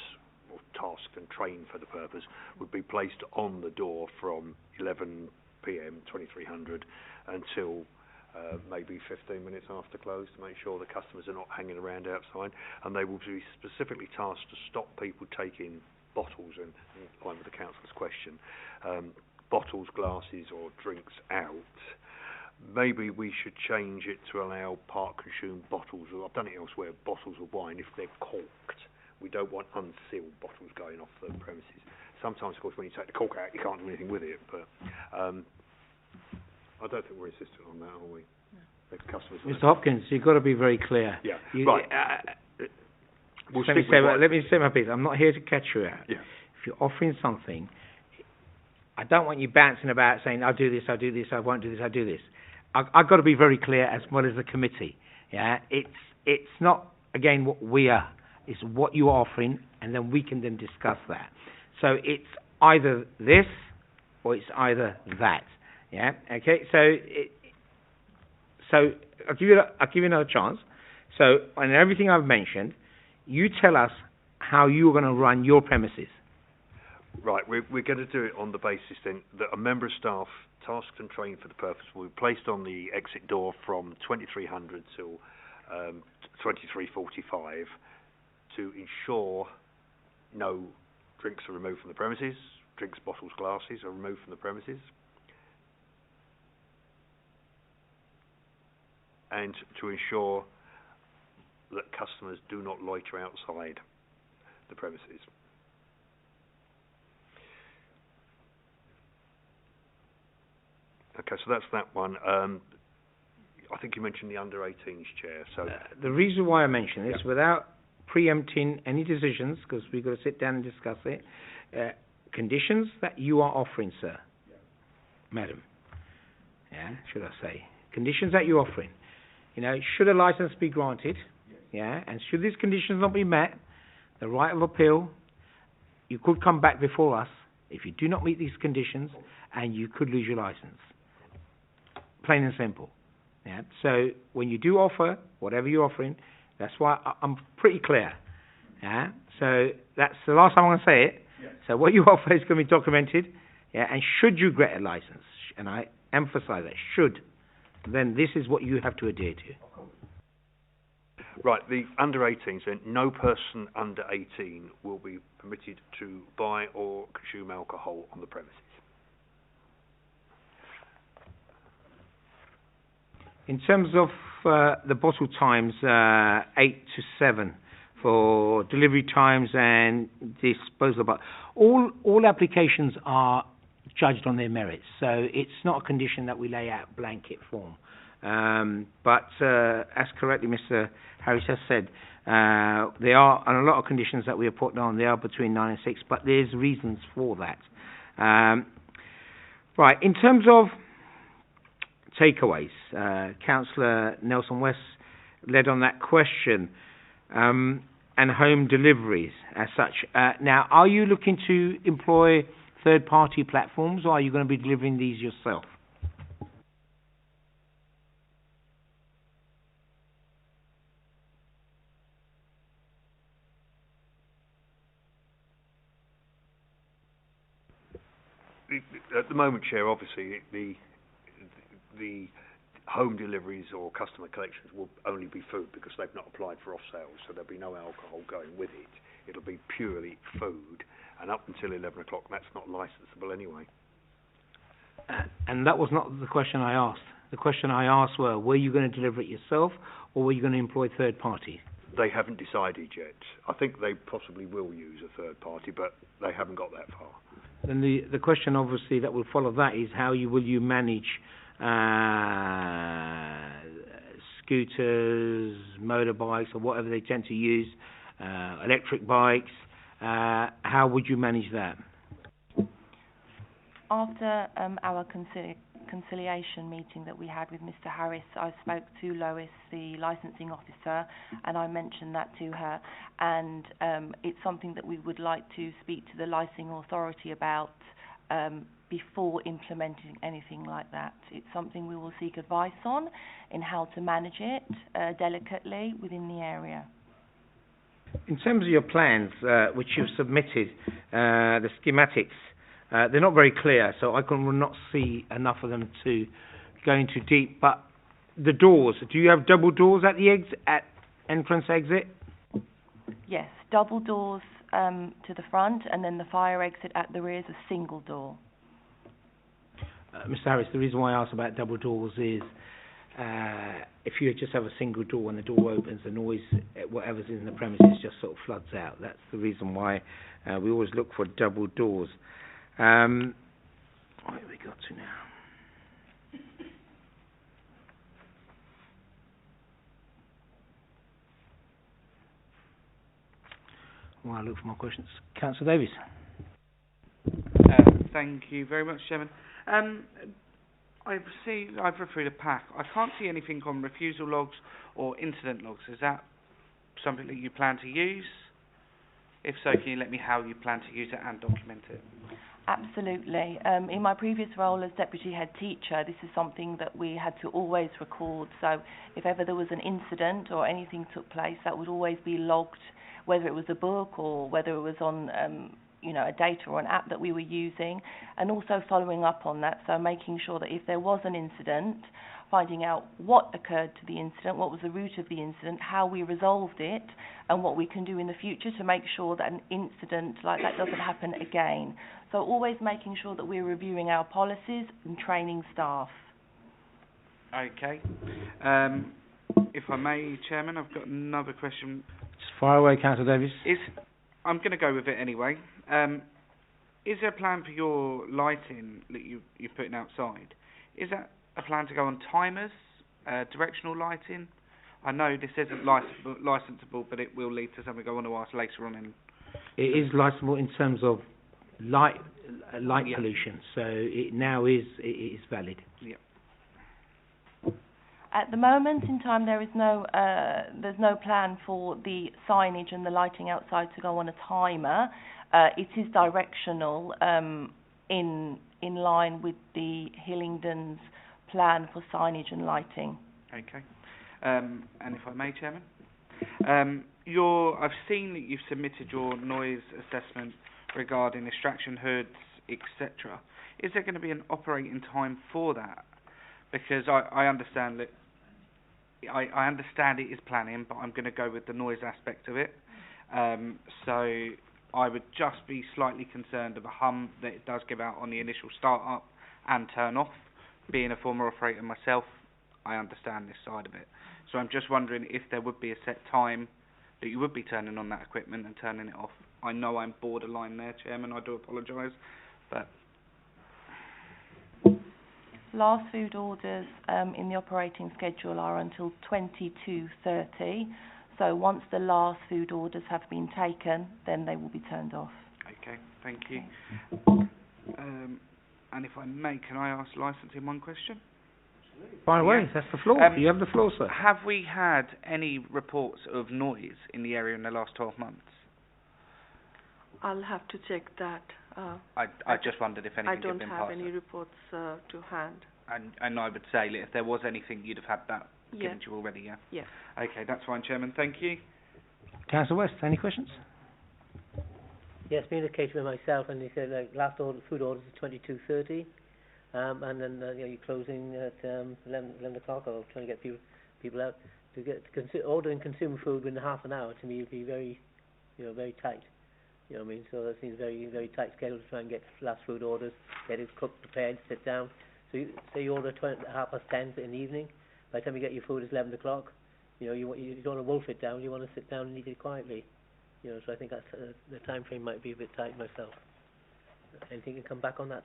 or tasked and trained for the purpose, would be placed on the door from 11 p.m, 2300 until maybe 15 minutes after close, to make sure the customers are not hanging around outside, and they will be specifically tasked to stop people taking bottles, and in line with the councillor's question, bottles, glasses or drinks out. Maybe we should change it to allow part-consumed bottles, or I've done it elsewhere, bottles of wine if they're corked. We don't want unsealed bottles going off the premises. Sometimes, of course, when you take the cork out, you can't do anything with it, but I don't think we're insistent on that, are we? The customers. Mr. Hopkins, you've got to be very clear. Yeah, right. Let me say my piece. I'm not here to catch you out. Yeah. If you're offering something, I don't want you bouncing about saying, I'll do this, I'll do this, I won't do this, I'll do this. I've got to be very clear, as well as the committee. Yeah, it's not, again, what we are. It's what you're offering, and then we can then discuss that. So it's either this, or it's either that. Yeah, okay, so I'll give you another chance. So on everything I've mentioned, you tell us how you're going to run your premises. Right, we're going to do it on the basis then that a member of staff tasked and trained for the purpose will be placed on the exit door from 2300 till 23:45 to ensure no drinks are removed from the premises, drinks, bottles, glasses are removed from the premises, and to ensure that customers do not loiter outside the premises. Okay, so that's that one. I think you mentioned the under-18s, Chair. So the reason why I mention this, without preempting any decisions, because we've got to sit down and discuss it, conditions that you are offering, sir, madam, should I say, conditions that you're offering. Should a licence be granted, and should these conditions not be met, the right of appeal, you could come back before us if you do not meet these conditions, and you could lose your licence. Plain and simple. Yeah. So when you do offer whatever you're offering, that's why I'm pretty clear. Yeah. So that's the last time I'm going to say it. Yeah. So what you offer is going to be documented. Yeah. And should you get a licence, and I emphasise that, should, then this is what you have to adhere to. Right. The under-18s, then, no person under 18 will be permitted to buy or consume alcohol on the premises. In terms of the bottle times, 8 to 7 for delivery times and disposal. But all applications are judged on their merits, so it's not a condition that we lay out blanket form. But as correctly Mr. Harris has said, there are a lot of conditions that we have put on. They are between 9 and 6, but there's reasons for that. Right, in terms of takeaways, Councillor Nelson West led on that question, and home deliveries as such. Now, are you looking to employ third-party platforms, or are you going to be delivering these yourself? At the moment, Chair, obviously the home deliveries or customer collections will only be food because they've not applied for off sales, so there'll be no alcohol going with it. It'll be purely food, and up until 11 o'clock, that's not licensable anyway. And that was not the question I asked. The question I asked were you going to deliver it yourself, or were you going to employ third party? They haven't decided yet. I think they possibly will use a third party, but they haven't got that far. Then the question, obviously, that will follow that is will you manage scooters, motorbikes, or whatever they tend to use, electric bikes. How would you manage that? After our conciliation meeting that we had with Mr. Harris, I spoke to Lois, the licensing officer, and I mentioned that to her, and it's something that we would like to speak to the licensing authority about before implementing anything like that. It's something we will seek advice on in how to manage it delicately within the area. In terms of your plans, which you've submitted, the schematics, they're not very clear, so I will not see enough of them to go into deep, but the doors. Do you have double doors at the at entrance exit? Yes, double doors to the front, and then the fire exit at the rear is a single door. Mr. Harris, the reason why I asked about double doors is if you just have a single door and the door opens, the noise, whatever's in the premises, just sort of floods out. That's the reason why we always look for double doors. Where have we got to now? While I look for my questions. Councillor Davies. Thank you very much, Chairman. I've read through the pack. I can't see anything on refusal logs or incident logs. Is that something that you plan to use? If so, can you let me how you plan to use it and document it? Absolutely. In my previous role as Deputy Head Teacher, this is something that we had to always record. So if ever there was an incident or anything took place, that would always be logged, whether it was a book or whether it was on a data or an app that we were using, and also following up on that, so making sure that if there was an incident, finding out what occurred to the incident, what was the root of the incident, how we resolved it, and what we can do in the future to make sure that an incident like that doesn't happen again. So always making sure that we're reviewing our policies and training staff. Okay. If I may, Chairman, I've got another question. Just fire away, Councillor Davies. I'm going to go with it anyway. Is there a plan for your lighting that you're putting outside? Is that a plan to go on timers, directional lighting? I know this isn't licensable, but it will lead to something I want to ask later on. It is licensable in terms of light pollution, so it now is valid. Yeah. At the moment in time, there's no plan for the signage and the lighting outside to go on a timer. It is directional, in line with the Hillingdon's plan for signage and lighting. Okay. And if I may, Chairman, I've seen that you've submitted your noise assessment regarding extraction hoods, etc. Is there going to be an operating time for that? Because I understand that I understand it is planning, but I'm going to go with the noise aspect of it. So I would just be slightly concerned of a hum that it does give out on the initial start up and turn off. Being a former operator myself, I understand this side of it. So I'm just wondering if there would be a set time that you would be turning on that equipment and turning it off. I know I'm borderline there, Chairman, I do apologise, but... Last food orders in the operating schedule are until 22:30. So once the last food orders have been taken, then they will be turned off. Okay, thank you. And if I may, can I ask licensing one question? Fire away, that's the floor. You have the floor, sir. Have we had any reports of noise in the area in the last 12 months? I'll have to check that. I just wondered if anything had been passed. I don't have any reports to hand. And I would say if there was anything, you'd have had that given to you already, yeah? Yes. Okay, that's fine, Chairman. Thank you. Councillor West, any questions? Yes, being a caterer myself, and they said last food orders is 22:30, and then you're closing at 11 o'clock, or trying to get people out to ordering consumer food within half an hour. To me, would be very, very tight. You know what I mean? So that seems very, very tight schedule to try and get last food orders, get it cooked, prepared, sit down. So say you order 10:30 in the evening. By the time you get your food, it's 11 o'clock. You don't want to wolf it down. You want to sit down and eat it quietly. So I think that's the time frame might be a bit tight myself. Anything can come back on that?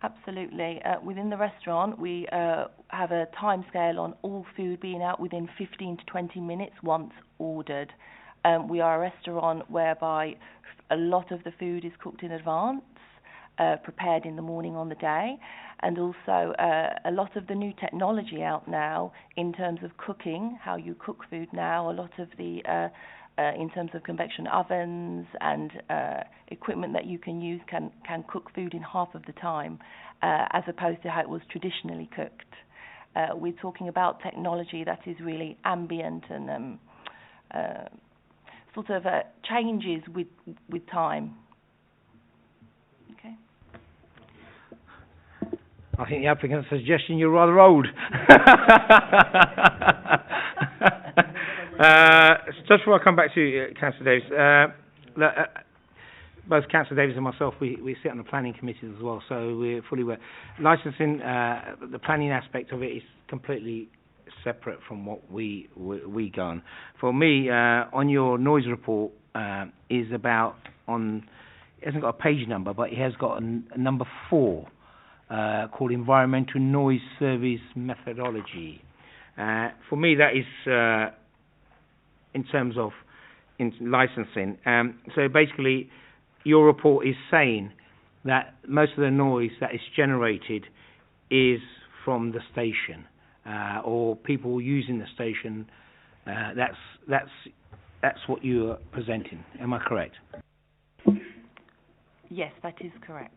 Absolutely. Within the restaurant, we have a time scale on all food being out within 15 to 20 minutes once ordered. We are a restaurant whereby a lot of the food is cooked in advance, prepared in the morning on the day, and also a lot of the new technology out now in terms of cooking, how you cook food now, a lot of the in terms of convection ovens and equipment that you can use can cook food in half of the time, as opposed to how it was traditionally cooked. We're talking about technology that is really ambient and sort of changes with time. Okay. I think the applicant's suggesting you're rather old. Just before I come back to you, Councillor Davis, both Councillor Davis and myself, we sit on the planning committees as well, so we're fully aware. Licensing, the planning aspect of it is completely separate from what we go on. For me, on your noise report, is about on, it hasn't got a page number, but it has got a number 4, called Environmental Noise Service Methodology. For me, that is in terms of licensing. So basically, your report is saying that most of the noise that is generated is from the station, or people using the station. That's what you are presenting. Am I correct? Yes, that is correct.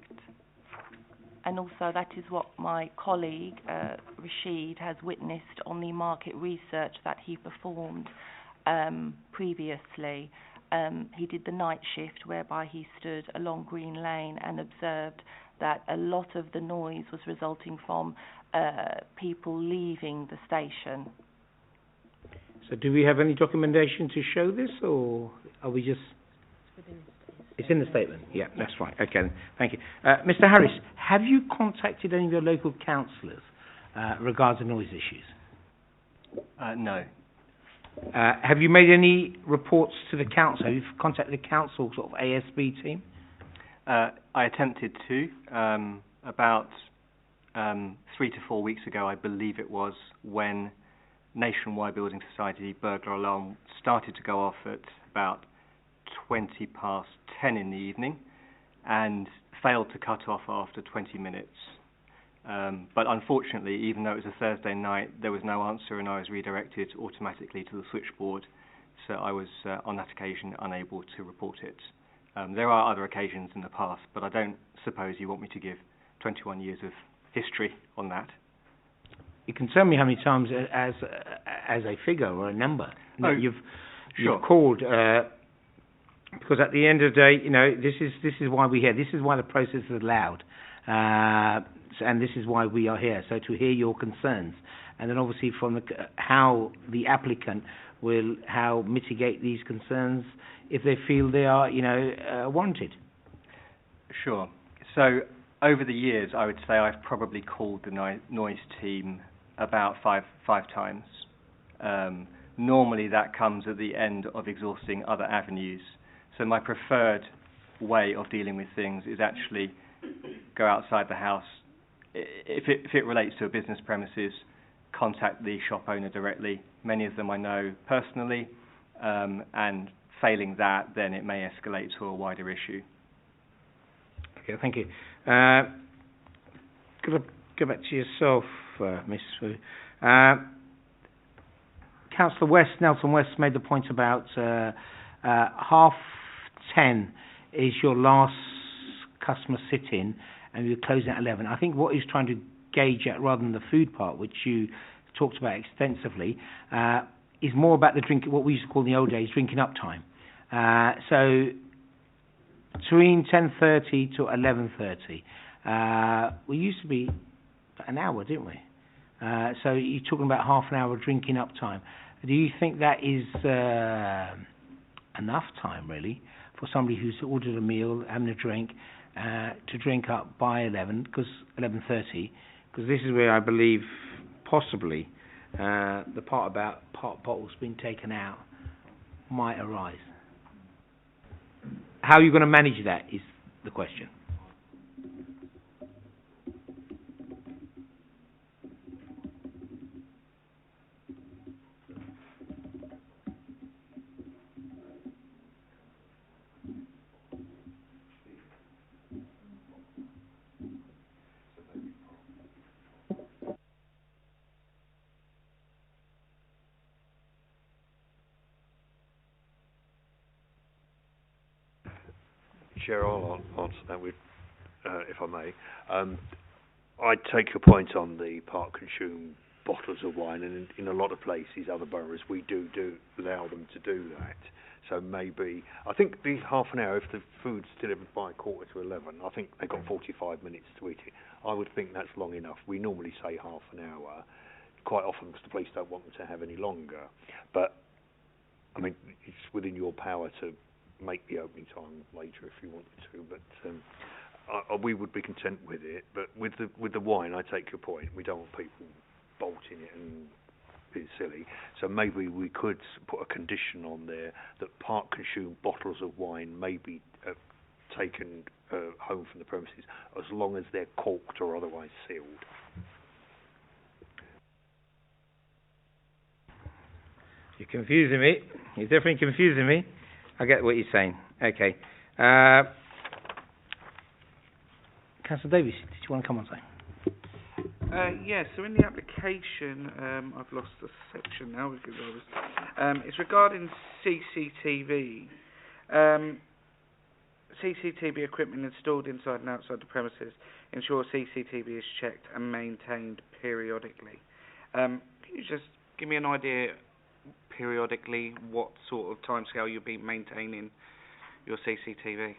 And also that is what my colleague, Rashid, has witnessed on the market research that he performed previously. He did the night shift, whereby he stood along Green Lane and observed that a lot of the noise was resulting from people leaving the station. So do we have any documentation to show this, or are we just... It's in the statement. Yeah, that's right. Okay, thank you. Mr. Harris, have you contacted any of your local councillors regarding noise issues? No. Have you made any reports to the council? Have you contacted the council sort of ASB team? I attempted to. About 3 to 4 weeks ago, I believe it was, when Nationwide Building Society burglar alarm started to go off at about 20 past 10 in the evening and failed to cut off after 20 minutes. But unfortunately, even though it was a Thursday night, there was no answer and I was redirected automatically to the switchboard. So I was, on that occasion, unable to report it. There are other occasions in the past, but I don't suppose you want me to give 21 years of history on that. You can tell me how many times as a figure or a number that you've called, because at the end of the day, you know, this is why we're here. This is why the process is allowed, and this is why we are here. So to hear your concerns, and then obviously from how the applicant will mitigate these concerns if they feel they are, warranted. Sure. So over the years, I would say I've probably called the noise team about five times. Normally that comes at the end of exhausting other avenues. So my preferred way of dealing with things is actually go outside the house. If it relates to a business premises, contact the shop owner directly. Many of them I know personally, and failing that, then it may escalate to a wider issue. Okay, thank you. Could I go back to yourself, Ms. Fu? Councillor West, Nelson West, made the point about 10:30 is your last customer sit-in, and you're closing at 11. I think what he's trying to gauge at, rather than the food part, which you talked about extensively, is more about the drink, what we used to call in the old days, drinking up time. So between 10:30 to 11:30, we used to be an hour, didn't we? So you're talking about half an hour of drinking up time. Do you think that is enough time, really, for somebody who's ordered a meal, having a drink, to drink up by 11, because 11:30? Because this is where I believe possibly the part about bottles being taken out might arise. How are you going to manage that is the question. Chair, I'll answer that with, if I may. I take your point on the part consume bottles of wine, and in a lot of places, other boroughs, we do allow them to do that. So maybe, I think the half an hour, if the food's delivered by 11:15, I think they've got 45 minutes to eat it. I would think that's long enough. We normally say half an hour, quite often because the police don't want them to have any longer. But, I mean, it's within your power to make the opening time later if you wanted to, but we would be content with it. But with the wine, I take your point. We don't want people bolting it and being silly. So maybe we could put a condition on there that part-consumed bottles of wine may be taken home from the premises as long as they're corked or otherwise sealed. You're confusing me. You're definitely confusing me. I get what you're saying. Okay. Councillor Davies, did you want to come on, say? Yeah, so in the application, I've lost the section now because I was... it's regarding CCTV. CCTV equipment installed inside and outside the premises ensure CCTV is checked and maintained periodically. Can you just give me an idea periodically what sort of timescale you'll be maintaining your CCTV?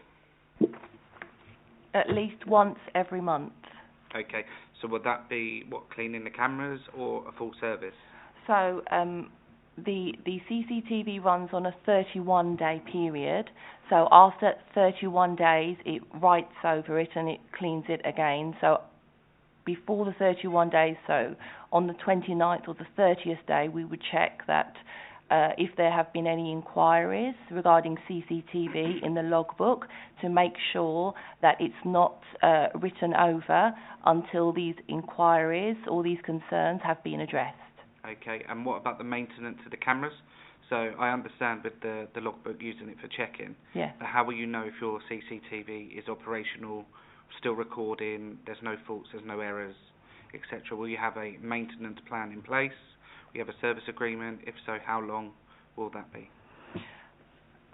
At least once every month. Okay, so would that be, cleaning the cameras or a full service? So the CCTV runs on a 31-day period. So after 31 days, it writes over it and it cleans it again. So before the 31 days, so on the 29th or the 30th day, we would check that if there have been any inquiries regarding CCTV in the logbook to make sure that it's not written over until these inquiries or these concerns have been addressed. Okay, and what about the maintenance of the cameras? So I understand with the logbook using it for check-in. Yeah. But how will you know if your CCTV is operational, still recording, there's no faults, there's no errors, etc.? Will you have a maintenance plan in place? Will you have a service agreement? If so, how long will that be?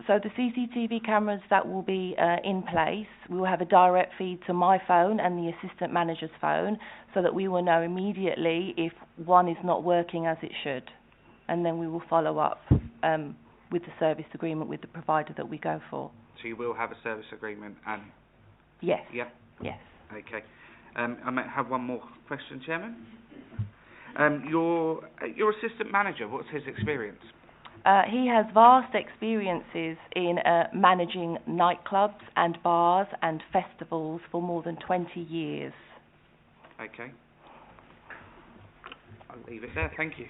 So the CCTV cameras that will be in place, we will have a direct feed to my phone and the assistant manager's phone so that we will know immediately if one is not working as it should. And then we will follow up with the service agreement with the provider that we go for. So you will have a service agreement and... Yes. Yeah? Yes. Okay. I might have one more question, Chairman. Your assistant manager, what's his experience? He has vast experiences in managing nightclubs and bars and festivals for more than 20 years. Okay. I'll leave it there. Thank you.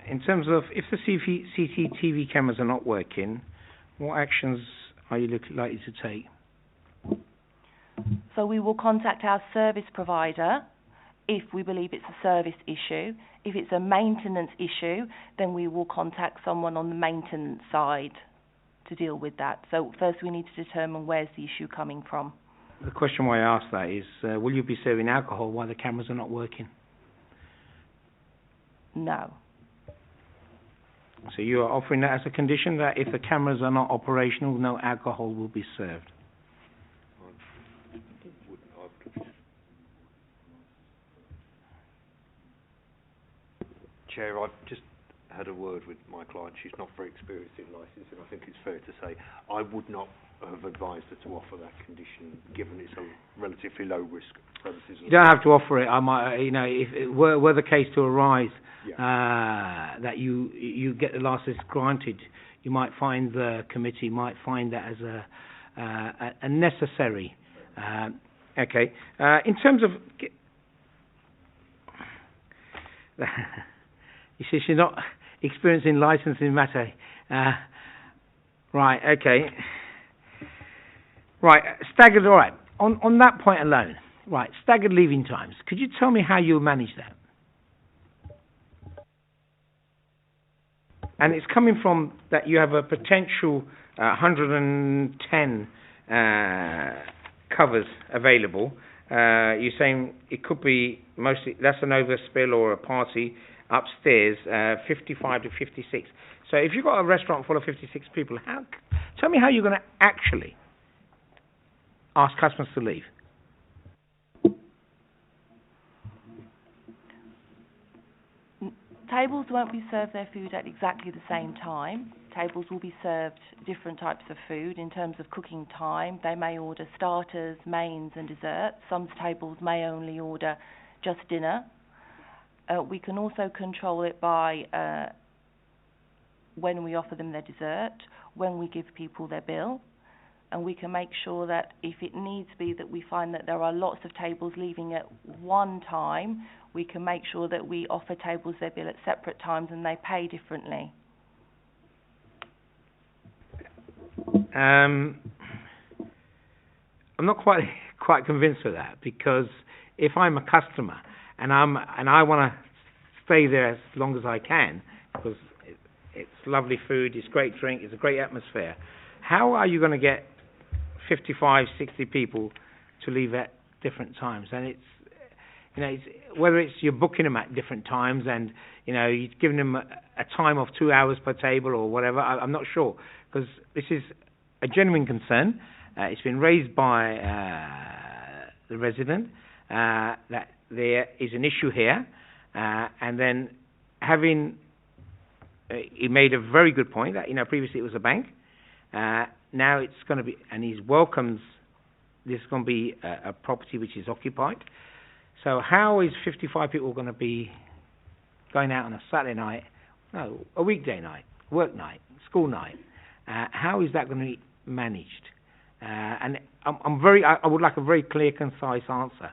In terms of if the CCTV cameras are not working, what actions are you likely to take? So we will contact our service provider if we believe it's a service issue. If it's a maintenance issue, then we will contact someone on the maintenance side to deal with that. So first we need to determine where's the issue coming from. The question why I ask that is, will you be serving alcohol while the cameras are not working? No. So you are offering that as a condition that if the cameras are not operational, no alcohol will be served? Chair, I've just had a word with my client. She's not very experienced in licensing. I think it's fair to say I would not have advised her to offer that condition, given it's a relatively low risk premises. You don't have to offer it. I might, if it were the case to arise that you get the license granted, you might find the committee might find that as a necessary. Okay. In terms of. You see, she's not experienced in licensing matter. Right, okay. Right, staggered, all right. On that point alone, right, staggered leaving times. Could you tell me how you'll manage that? And it's coming from that you have a potential 110 covers available. You're saying it could be mostly, that's an overspill or a party upstairs, 55 to 56. So if you've got a restaurant full of 56 people, tell me how you're going to actually ask customers to leave. tables won't be served their food at exactly the same time. Tables will be served different types of food in terms of cooking time. They may order starters, mains and desserts. Some tables may only order just dinner. We can also control it by when we offer them their dessert, when we give people their bill, and we can make sure that if it needs be that we find that there are lots of tables leaving at one time, we can make sure that we offer tables their bill at separate times and they pay differently. I'm not quite convinced of that, because if I'm a customer and I want to stay there as long as I can, because it's lovely food, it's great drink, it's a great atmosphere, how are you going to get 55, 60 people to leave at different times? And it's whether it's you're booking them at different times and you're giving them a time of 2 hours per table or whatever. I'm not sure, because this is a genuine concern. It's been raised by the resident that there is an issue here, and then he made a very good point that previously it was a bank. Now it's going to be, and he welcomes this is going to be a property which is occupied. So how is 55 people going to be going out on a Saturday night, no, a weekday night, work night, school night? How is that going to be managed? And I would like a very clear, concise answer,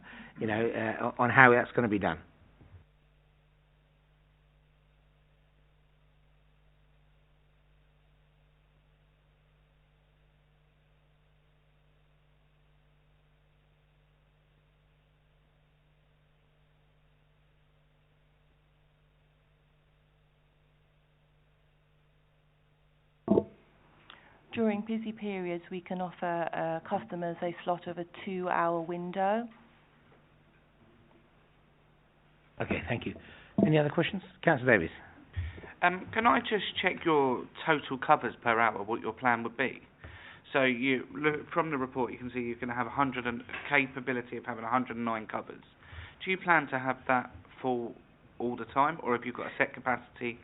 on how that's going to be done. During busy periods, we can offer customers a slot of a 2-hour window. Okay, thank you. Any other questions? Councillor Davies. Can I just check your total covers per hour, what your plan would be? So you look from the report, you can see you're going to have capability of having 109 covers. Do you plan to have that full all the time, or have you got a set capacity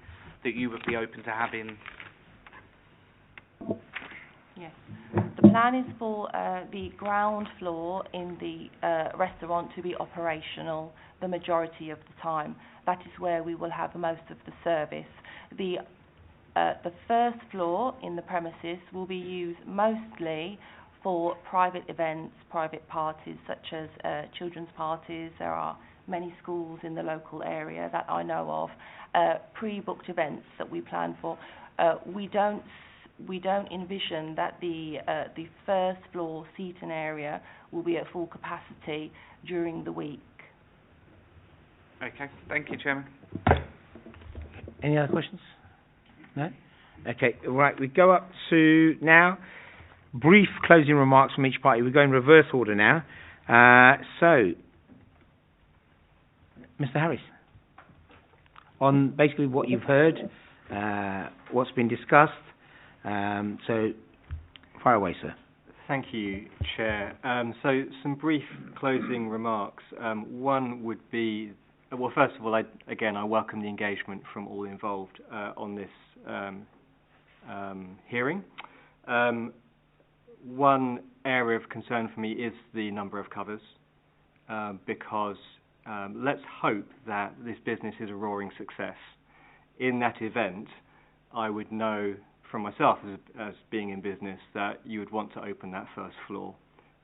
that you would be open to having? Yes. The plan is for the ground floor in the restaurant to be operational the majority of the time. That is where we will have most of the service. The first floor in the premises will be used mostly for private events, private parties such as children's parties. There are many schools in the local area that I know of, pre-booked events that we plan for. We don't envision that the first floor seating area will be at full capacity during the week. Okay, thank you, Chairman. Any other questions? No? Okay, right, we go up to now brief closing remarks from each party. We go in reverse order now. So, Mr. Harris, on basically what you've heard, what's been discussed. So, fire away, sir. Thank you, Chair. So, some brief closing remarks. One would be, well, first of all, I welcome the engagement from all involved on this hearing. One area of concern for me is the number of covers, because let's hope that this business is a roaring success. In that event, I would know from myself as being in business that you would want to open that first floor,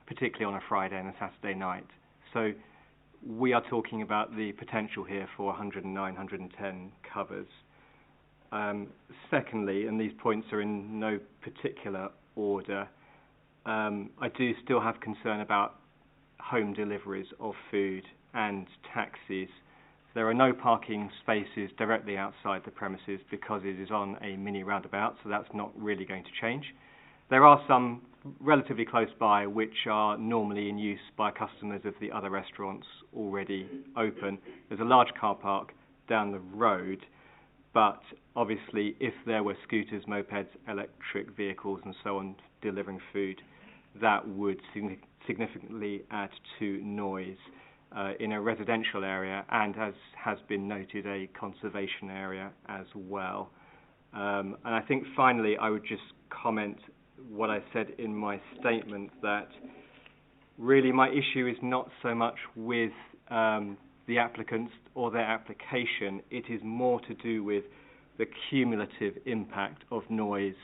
particularly on a Friday and a Saturday night. So we are talking about the potential here for 109, 110 covers. Secondly, and these points are in no particular order, I do still have concern about home deliveries of food and taxis. There are no parking spaces directly outside the premises because it is on a mini roundabout, so that's not really going to change. There are some relatively close by which are normally in use by customers of the other restaurants already open. There's a large car park down the road, but obviously if there were scooters, mopeds, electric vehicles and so on delivering food, that would significantly add to noise. in a residential area and, as has been noted, a conservation area as well. And I think finally I would just comment what I said in my statement, that really my issue is not so much with the applicants or their application. It is more to do with the cumulative impact of noise,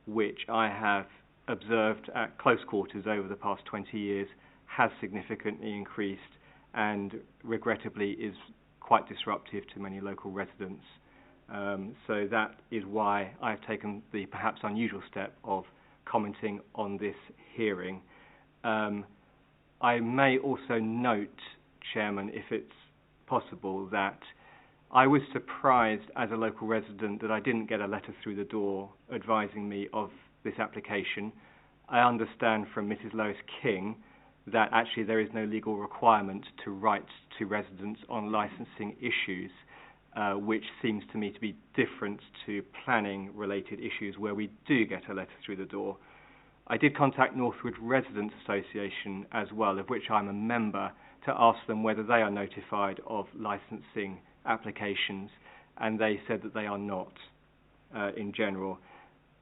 which I have observed at close quarters over the past 20 years has significantly increased and regrettably is quite disruptive to many local residents. So that is why I've taken the perhaps unusual step of commenting on this hearing. I may also note, Chairman, if it's possible, that I was surprised as a local resident that I didn't get a letter through the door advising me of this application. I understand from Mrs. Lois King that actually there is no legal requirement to write to residents on licensing issues, which seems to me to be different to planning-related issues where we do get a letter through the door. I did contact Northwood Residents Association as well, of which I'm a member, to ask them whether they are notified of licensing applications, and they said that they are not in general.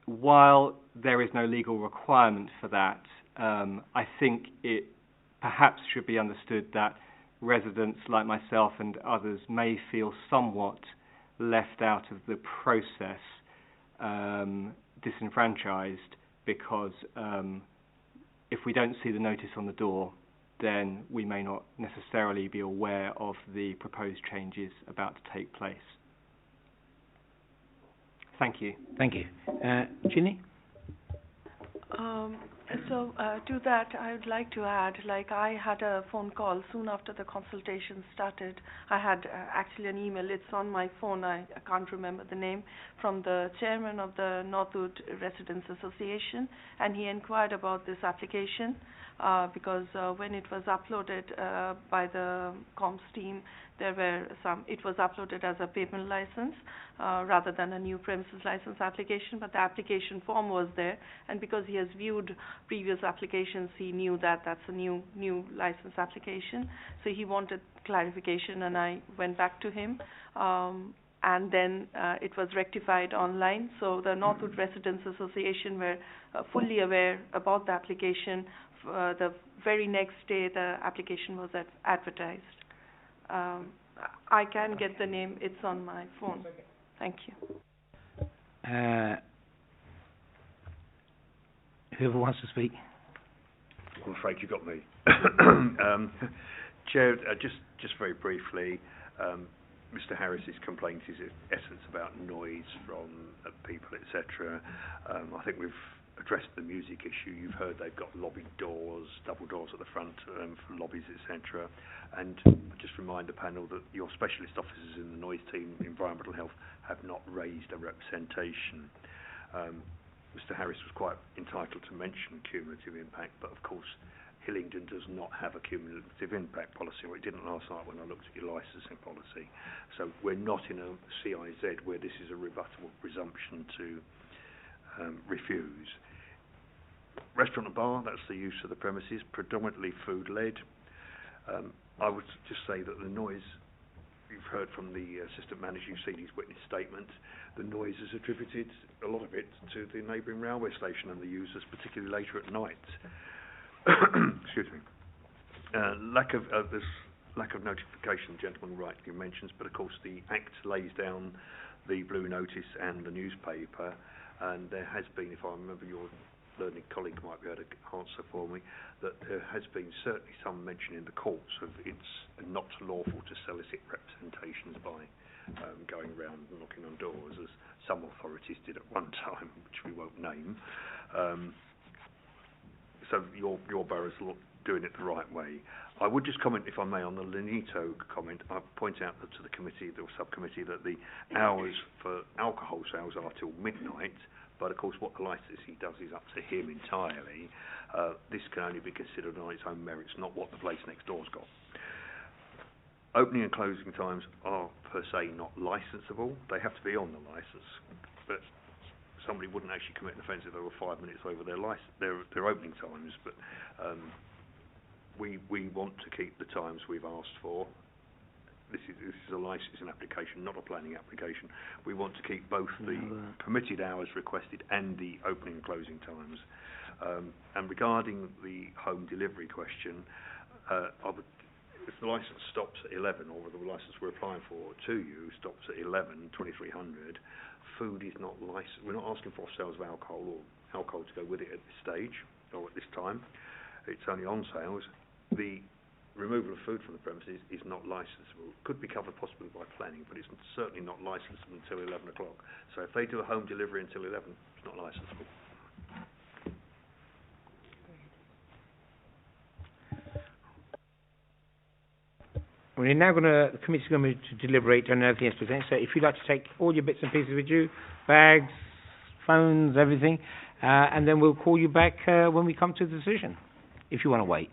While there is no legal requirement for that, I think it perhaps should be understood that residents like myself and others may feel somewhat left out of the process, disenfranchised, because if we don't see the notice on the door, then we may not necessarily be aware of the proposed changes about to take place. Thank you. Thank you. Ginny? To that, I would like to add, I had a phone call soon after the consultation started. I had actually an email, it's on my phone, I can't remember the name, from the chairman of the Northwood Residents Association, and he inquired about this application because when it was uploaded by the comms team, it was uploaded as a payment license rather than a new premises license application, but the application form was there, and because he has viewed previous applications, he knew that that's a new license application. So he wanted clarification, and I went back to him, and then it was rectified online. So the Northwood Residents Association were fully aware about the application. The very next day, the application was advertised. I can get the name, it's on my phone. Thank you. Whoever wants to speak. I'm afraid you got me. Chair, just very briefly, Mr. Harris's complaint is in essence about noise from people, etc. I think we've addressed the music issue. You've heard they've got lobby doors, double doors at the front for lobbies, etc. And just remind the panel that your specialist officers in the noise team, environmental health, have not raised a representation. Mr. Harris was quite entitled to mention cumulative impact, but of course Hillingdon does not have a cumulative impact policy, or it didn't last night when I looked at your licensing policy. So we're not in a CIZ where this is a rebuttable presumption to refuse. Restaurant and bar, that's the use of the premises, predominantly food-led. I would just say that the noise, you've heard from the assistant manager, you've seen his witness statement, the noise is attributed, a lot of it, to the neighbouring railway station and the users, particularly later at night. Excuse me. Lack of notification, the gentleman rightly mentions, but of course the Act lays down the blue notice and the newspaper, and there has been, if I remember, your learned colleague might be able to answer for me, that there has been certainly some mention in the courts of it's not lawful to solicit representations by going around and knocking on doors, as some authorities did at one time, which we won't name. So your borough's doing it the right way. I would just comment, if I may, on the Lenito comment. I point out to the committee, the subcommittee, that the hours for alcohol sales are till midnight, but of course what the licensee does is up to him entirely. This can only be considered on its own merits, not what the place next door's got. Opening and closing times are per se not licensable. They have to be on the licence, but somebody wouldn't actually commit an offence if they were 5 minutes over their opening times. But we want to keep the times we've asked for. This is a licensing application, not a planning application. We want to keep both the permitted hours requested and the opening and closing times. And regarding the home delivery question, if the licence stops at 11, or the licence we're applying for to you stops at 11, 2300, food is not licensed. We're not asking for sales of alcohol or alcohol to go with it at this stage or at this time. It's only on sales. The removal of food from the premises is not licensable. It could be covered possibly by planning, but it's certainly not licensable until 11 o'clock. So if they do a home delivery until 11, it's not licensable. We're now the committee's going to deliberate on everything that's presented. So if you'd like to take all your bits and pieces with you, bags, phones, everything, and then we'll call you back when we come to the decision, if you want to wait.